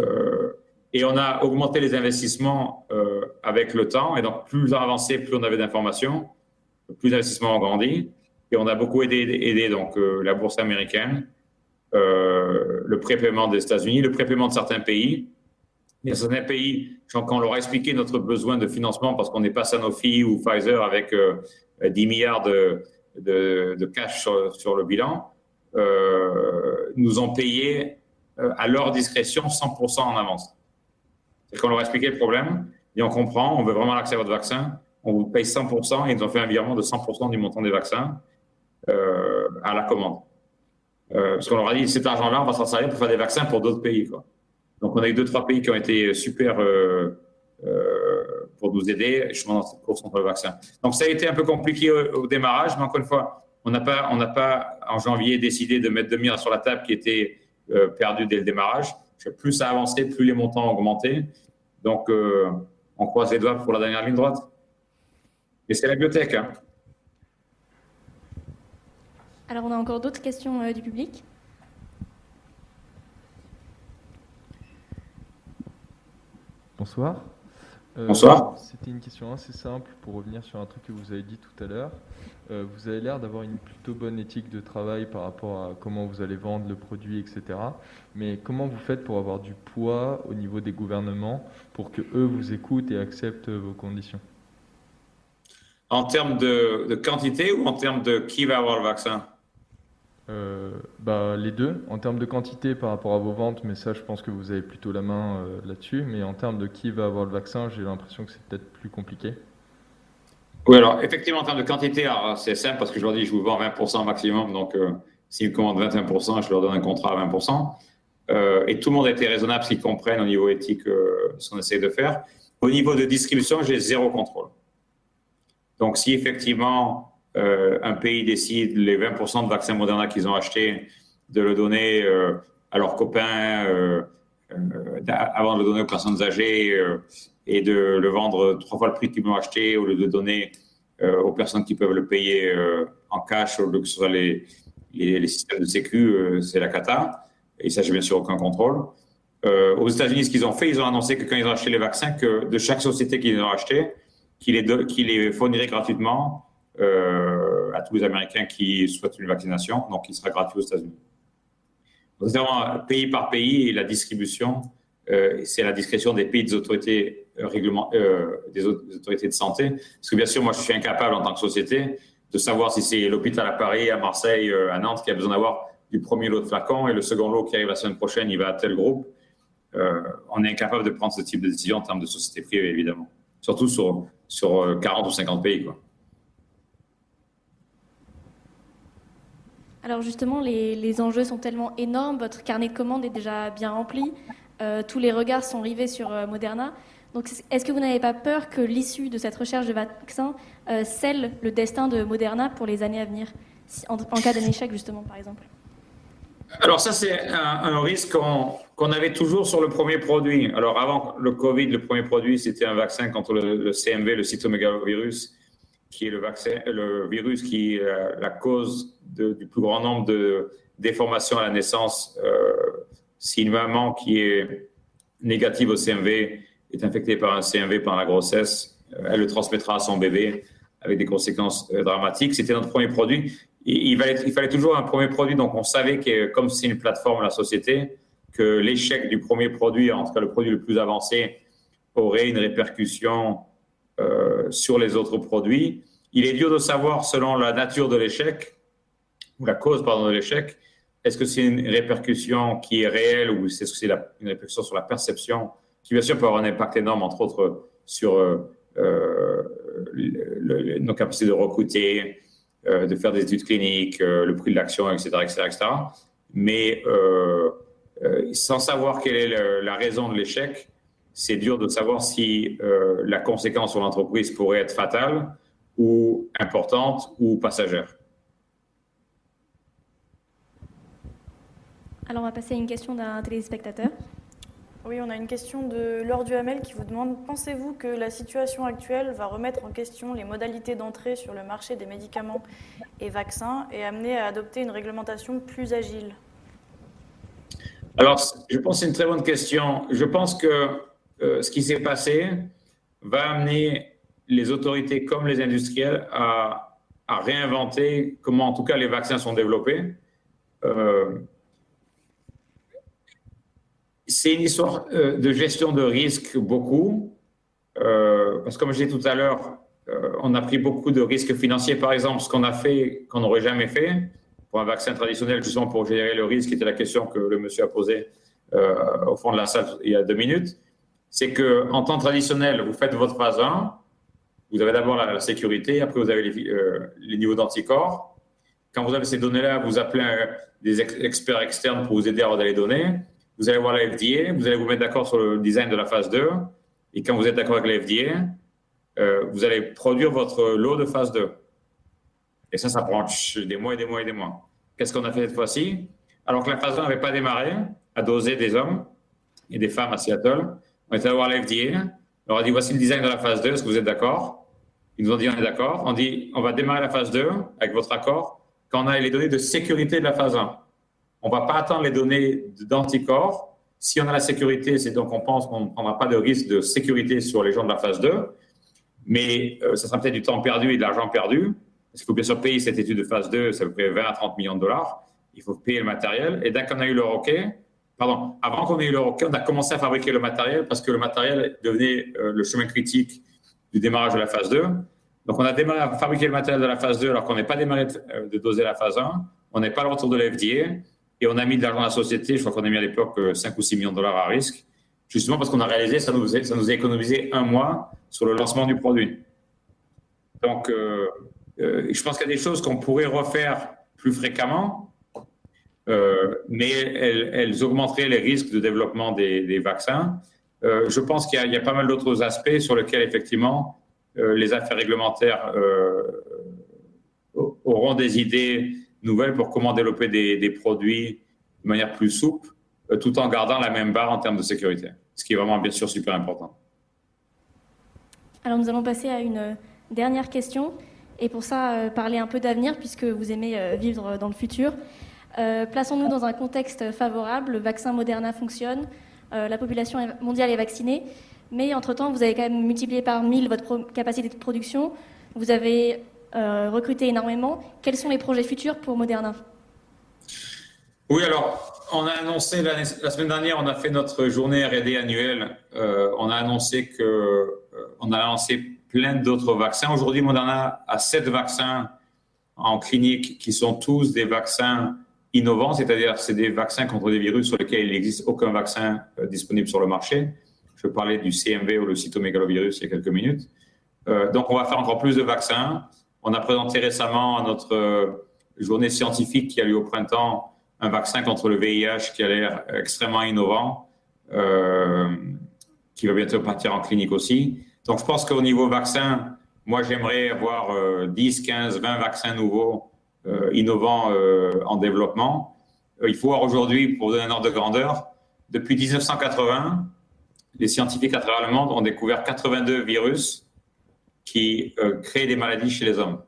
et on a augmenté les investissements avec le temps. Et donc, plus on avançait, plus on avait d'informations, plus l'investissement a grandi. Et on a beaucoup aidé donc, la bourse américaine, le prépaiement des États-Unis, le prépaiement de certains pays. Il y a certains pays, quand on leur a expliqué notre besoin de financement, parce qu'on n'est pas Sanofi ou Pfizer avec 10 milliards de cash sur le bilan, nous ont payé à leur discrétion 100% en avance. C'est qu'on leur a expliqué le problème, et on comprend, on veut vraiment l'accès à votre vaccin, on vous paye 100%, et ils nous ont fait un virement de 100% du montant des vaccins à la commande. Parce qu'on leur a dit, cet argent-là, on va s'en servir pour faire des vaccins pour d'autres pays, quoi. Donc, on a eu 2-3 pays qui ont été super pour nous aider, justement, dans cette course contre le vaccin. Donc, ça a été un peu compliqué au démarrage, mais encore une fois, on n'a pas, en janvier, décidé de mettre 2 milliards sur la table qui étaient perdus dès le démarrage. Plus ça a avancé, plus les montants ont augmenté. Donc, on croise les doigts pour la dernière ligne droite. Et c'est la biotech, hein. Alors, on a encore d'autres questions du public. Bonsoir. Bonsoir. C'était une question assez simple pour revenir sur un truc que vous avez dit tout à l'heure. Vous avez l'air d'avoir une plutôt bonne éthique de travail par rapport à comment vous allez vendre le produit, etc. Mais comment vous faites pour avoir du poids au niveau des gouvernements pour que eux vous écoutent et acceptent vos conditions? En termes de quantité ou en termes de qui va avoir le vaccin? Les deux. En termes de quantité par rapport à vos ventes, mais ça, je pense que vous avez plutôt la main là-dessus. Mais en termes de qui va avoir le vaccin, j'ai l'impression que c'est peut-être plus compliqué. Oui, alors effectivement, en termes de quantité, c'est simple parce que je leur dis je vous vends 20% maximum. Donc, s'ils me commandent 21%, je leur donne un contrat à 20%. Et tout le monde a été raisonnable parce qu'ils comprennent au niveau éthique ce qu'on essaie de faire. Au niveau de distribution, j'ai zéro contrôle. Donc, si effectivement un pays décide les 20% de vaccins Moderna qu'ils ont achetés de le donner à leurs copains avant de le donner aux personnes âgées et de le vendre 3 fois le prix qu'ils l'ont acheté au lieu de donner aux personnes qui peuvent le payer en cash au lieu que ce soit les systèmes de sécu, c'est la cata. Et ça, j'ai bien sûr aucun contrôle. Aux États-Unis, ce qu'ils ont fait, ils ont annoncé que quand ils ont acheté les vaccins, que de chaque société qu'ils ont acheté, qu'ils les fourniraient gratuitement à tous les Américains qui souhaitent une vaccination, donc il sera gratuit aux États-Unis. Donc, c'est vraiment pays par pays et la distribution, c'est la discrétion des pays des autorités des autorités de santé. Parce que bien sûr, moi, je suis incapable en tant que société de savoir si c'est l'hôpital à Paris, à Marseille, à Nantes qui a besoin d'avoir du premier lot de flacons et le second lot qui arrive la semaine prochaine, il va à tel groupe. On est incapable de prendre ce type de décision en termes de société privée, évidemment. Surtout sur 40 ou 50 pays, quoi. Alors justement, les enjeux sont tellement énormes, votre carnet de commandes est déjà bien rempli, tous les regards sont rivés sur Moderna. Donc, est-ce que vous n'avez pas peur que l'issue de cette recherche de vaccin scelle le destin de Moderna pour les années à venir, en cas d'un échec, justement, par exemple? Alors ça, c'est un risque qu'on avait toujours sur le premier produit. Alors avant le Covid, le premier produit, c'était un vaccin contre le CMV, le cytomégalovirus, qui est le virus qui est la cause du plus grand nombre de déformations à la naissance. Si une maman qui est négative au CMV est infectée par un CMV pendant la grossesse, elle le transmettra à son bébé avec des conséquences dramatiques. C'était notre premier produit. Il fallait toujours un premier produit, donc on savait que comme c'est une plateforme, la société, que l'échec du premier produit, en tout cas le produit le plus avancé, aurait une répercussion sur les autres produits. Il est dur de savoir, selon la nature de l'échec, ou la cause, pardon, de l'échec, est-ce que c'est une répercussion qui est réelle ou est-ce que c'est une répercussion sur la perception, qui bien sûr peut avoir un impact énorme, entre autres, sur nos capacités de recruter, de faire des études cliniques, le prix de l'action, etc., etc., etc. Mais sans savoir quelle est la raison de l'échec, c'est dur de savoir si la conséquence sur l'entreprise pourrait être fatale ou importante ou passagère. Alors, on va passer à une question d'un téléspectateur. Oui, on a une question de Laure Duhamel qui vous demande: pensez-vous que la situation actuelle va remettre en question les modalités d'entrée sur le marché des médicaments et vaccins et amener à adopter une réglementation plus agile? Alors, je pense que c'est une très bonne question. Je pense que ce qui s'est passé va amener les autorités comme les industriels à réinventer comment, en tout cas, les vaccins sont développés. C'est une histoire de gestion de risque, beaucoup, parce que comme je disais tout à l'heure, on a pris beaucoup de risques financiers. Par exemple, ce qu'on a fait, qu'on n'aurait jamais fait pour un vaccin traditionnel, justement pour gérer le risque, qui était la question que le monsieur a posée au fond de la salle il y a 2 minutes, c'est qu'en temps traditionnel, vous faites votre phase 1, vous avez d'abord la sécurité, après vous avez les niveaux d'anticorps. Quand vous avez ces données-là, vous appelez des experts externes pour vous aider à avoir les données. Vous allez voir la FDA, vous allez vous mettre d'accord sur le design de la phase 2. Et quand vous êtes d'accord avec la FDA, vous allez produire votre lot de phase 2. Et ça prend des mois et des mois et des mois. Qu'est-ce qu'on a fait cette fois-ci? Alors que la phase 1 n'avait pas démarré, à doser des hommes et des femmes à Seattle, on est allé voir la FDA, on leur a dit voici le design de la phase 2, est-ce que vous êtes d'accord? Ils nous ont dit on est d'accord. On dit on va démarrer la phase 2 avec votre accord quand on a les données de sécurité de la phase 1. On ne va pas attendre les données d'anticorps. Si on a la sécurité, c'est donc on pense qu'on ne prendra pas de risque de sécurité sur les gens de la phase 2, mais ça sera peut-être du temps perdu et de l'argent perdu. Parce qu'il faut bien sûr payer cette étude de phase 2, ça vous fait 20 à 30 millions de dollars. Il faut payer le matériel. Et dès qu'on a eu le OK, avant qu'on ait eu le OK, on a commencé à fabriquer le matériel parce que le matériel devenait le chemin critique du démarrage de la phase 2. Donc on a démarré à fabriquer le matériel de la phase 2 alors qu'on n'est pas démarré de doser la phase 1. On n'est pas le retour de la FDA. Et on a mis de l'argent à la société, je crois qu'on a mis à l'époque 5 ou 6 millions de dollars à risque, justement parce qu'on a réalisé que ça nous a économisé 1 mois sur le lancement du produit. Donc, je pense qu'il y a des choses qu'on pourrait refaire plus fréquemment, mais elles augmenteraient les risques de développement des vaccins. Je pense qu'il y a pas mal d'autres aspects sur lesquels, effectivement, les affaires réglementaires auront des idées nouvelles pour comment développer des produits de manière plus souple, tout en gardant la même barre en termes de sécurité, ce qui est vraiment, bien sûr, super important. Alors, nous allons passer à une dernière question, et pour ça, parler un peu d'avenir, puisque vous aimez vivre dans le futur. Plaçons-nous dans un contexte favorable, le vaccin Moderna fonctionne, la population mondiale est vaccinée, mais entre-temps, vous avez quand même multiplié par 1000 votre capacité de production, vous avez recruté énormément. Quels sont les projets futurs pour Moderna? Oui, alors, on a annoncé la semaine dernière, on a fait notre journée R&D annuelle. On a annoncé qu'on a lancé plein d'autres vaccins. Aujourd'hui, Moderna a 7 vaccins en clinique qui sont tous des vaccins innovants, c'est-à-dire c'est des vaccins contre des virus sur lesquels il n'existe aucun vaccin disponible sur le marché. Je parlais du CMV ou le cytomégalovirus il y a quelques minutes. Donc, on va faire encore plus de vaccins. On a présenté récemment à notre journée scientifique qui a lieu au printemps un vaccin contre le VIH qui a l'air extrêmement innovant, qui va bientôt partir en clinique aussi. Donc, je pense qu'au niveau vaccin, moi, j'aimerais avoir 10, 15, 20 vaccins nouveaux, innovants en développement. Il faut voir aujourd'hui, pour vous donner un ordre de grandeur, depuis 1980, les scientifiques à travers le monde ont découvert 82 virus qui créent des maladies chez les hommes.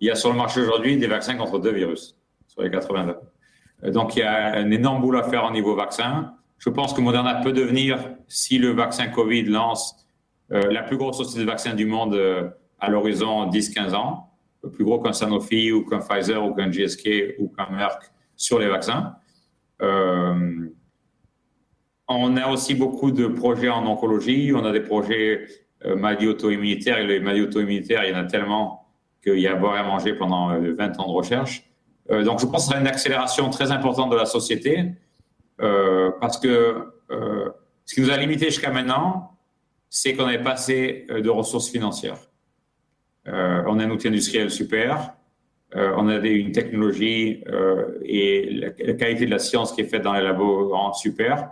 Il y a sur le marché aujourd'hui des vaccins contre 2 virus sur les 82. Donc, il y a un énorme boulot à faire au niveau vaccin. Je pense que Moderna peut devenir, si le vaccin Covid lance, la plus grosse société de vaccins du monde à l'horizon 10-15 ans, plus gros qu'un Sanofi ou qu'un Pfizer ou qu'un GSK ou qu'un Merck sur les vaccins. On a aussi beaucoup de projets en oncologie. On a des projets maladies auto-immunitaires. Et les maladies auto-immunitaires, il y en a tellement qu'il y a à boire et à manger pendant 20 ans de recherche. Donc, je pense que ce sera une accélération très importante de la société parce que ce qui nous a limité jusqu'à maintenant, c'est qu'on n'avait pas assez de ressources financières. On a un outil industriel super, on a une technologie et la qualité de la science qui est faite dans les labos rend super.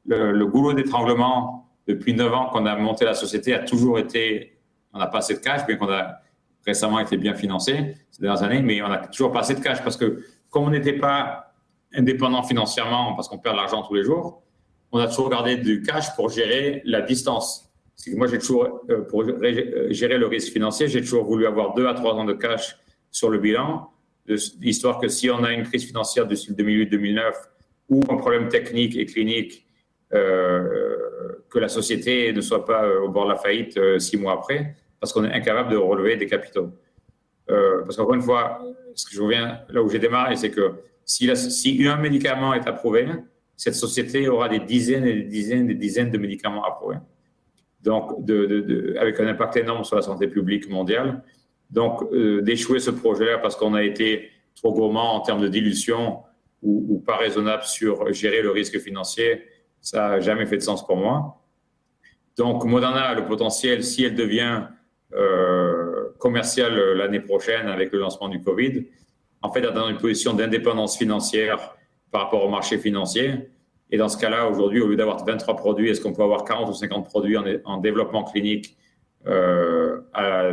Le goulot d'étranglement, depuis 9 ans qu'on a monté la société, a toujours été, on n'a pas assez de cash, bien qu'on a récemment été bien financé ces dernières années, mais on n'a toujours pas assez de cash parce que comme on n'était pas indépendant financièrement, parce qu'on perd de l'argent tous les jours, on a toujours gardé du cash pour gérer la distance. C'est que moi, j'ai toujours, pour gérer le risque financier, j'ai toujours voulu avoir 2 à 3 ans de cash sur le bilan, histoire que si on a une crise financière du style 2008-2009 ou un problème technique et clinique, que la société ne soit pas au bord de la faillite 6 mois après, parce qu'on est incapable de relever des capitaux. Parce qu'encore une fois, ce que je reviens là où j'ai démarré, c'est que si un médicament est approuvé, cette société aura des dizaines et des dizaines et des dizaines de médicaments approuvés. Donc, avec un impact énorme sur la santé publique mondiale. Donc, d'échouer ce projet-là parce qu'on a été trop gourmand en termes de dilution ou pas raisonnable sur gérer le risque financier, ça n'a jamais fait de sens pour moi. Donc, Moderna a le potentiel, si elle devient commerciale l'année prochaine avec le lancement du Covid, en fait, d'être dans une position d'indépendance financière par rapport au marché financier. Et dans ce cas-là, aujourd'hui, au lieu d'avoir 23 produits, est-ce qu'on peut avoir 40 ou 50 produits en développement clinique à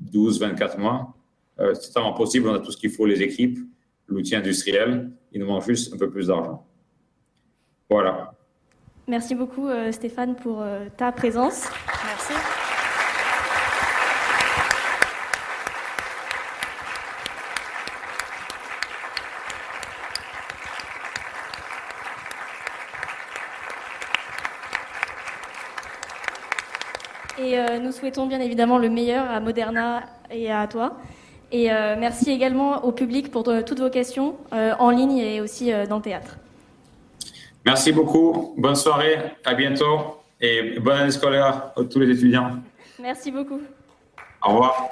12-24 mois? C'est totalement possible. On a tout ce qu'il faut, les équipes, l'outil industriel. Il nous manque juste un peu plus d'argent. Voilà. Merci beaucoup, Stéphane, pour ta présence. Merci. Et nous souhaitons bien évidemment le meilleur à Moderna et à toi. Et merci également au public pour toutes vos questions en ligne et aussi dans le théâtre. Merci beaucoup. Bonne soirée. À bientôt. Et bonne année scolaire à tous les étudiants. Merci beaucoup. Au revoir.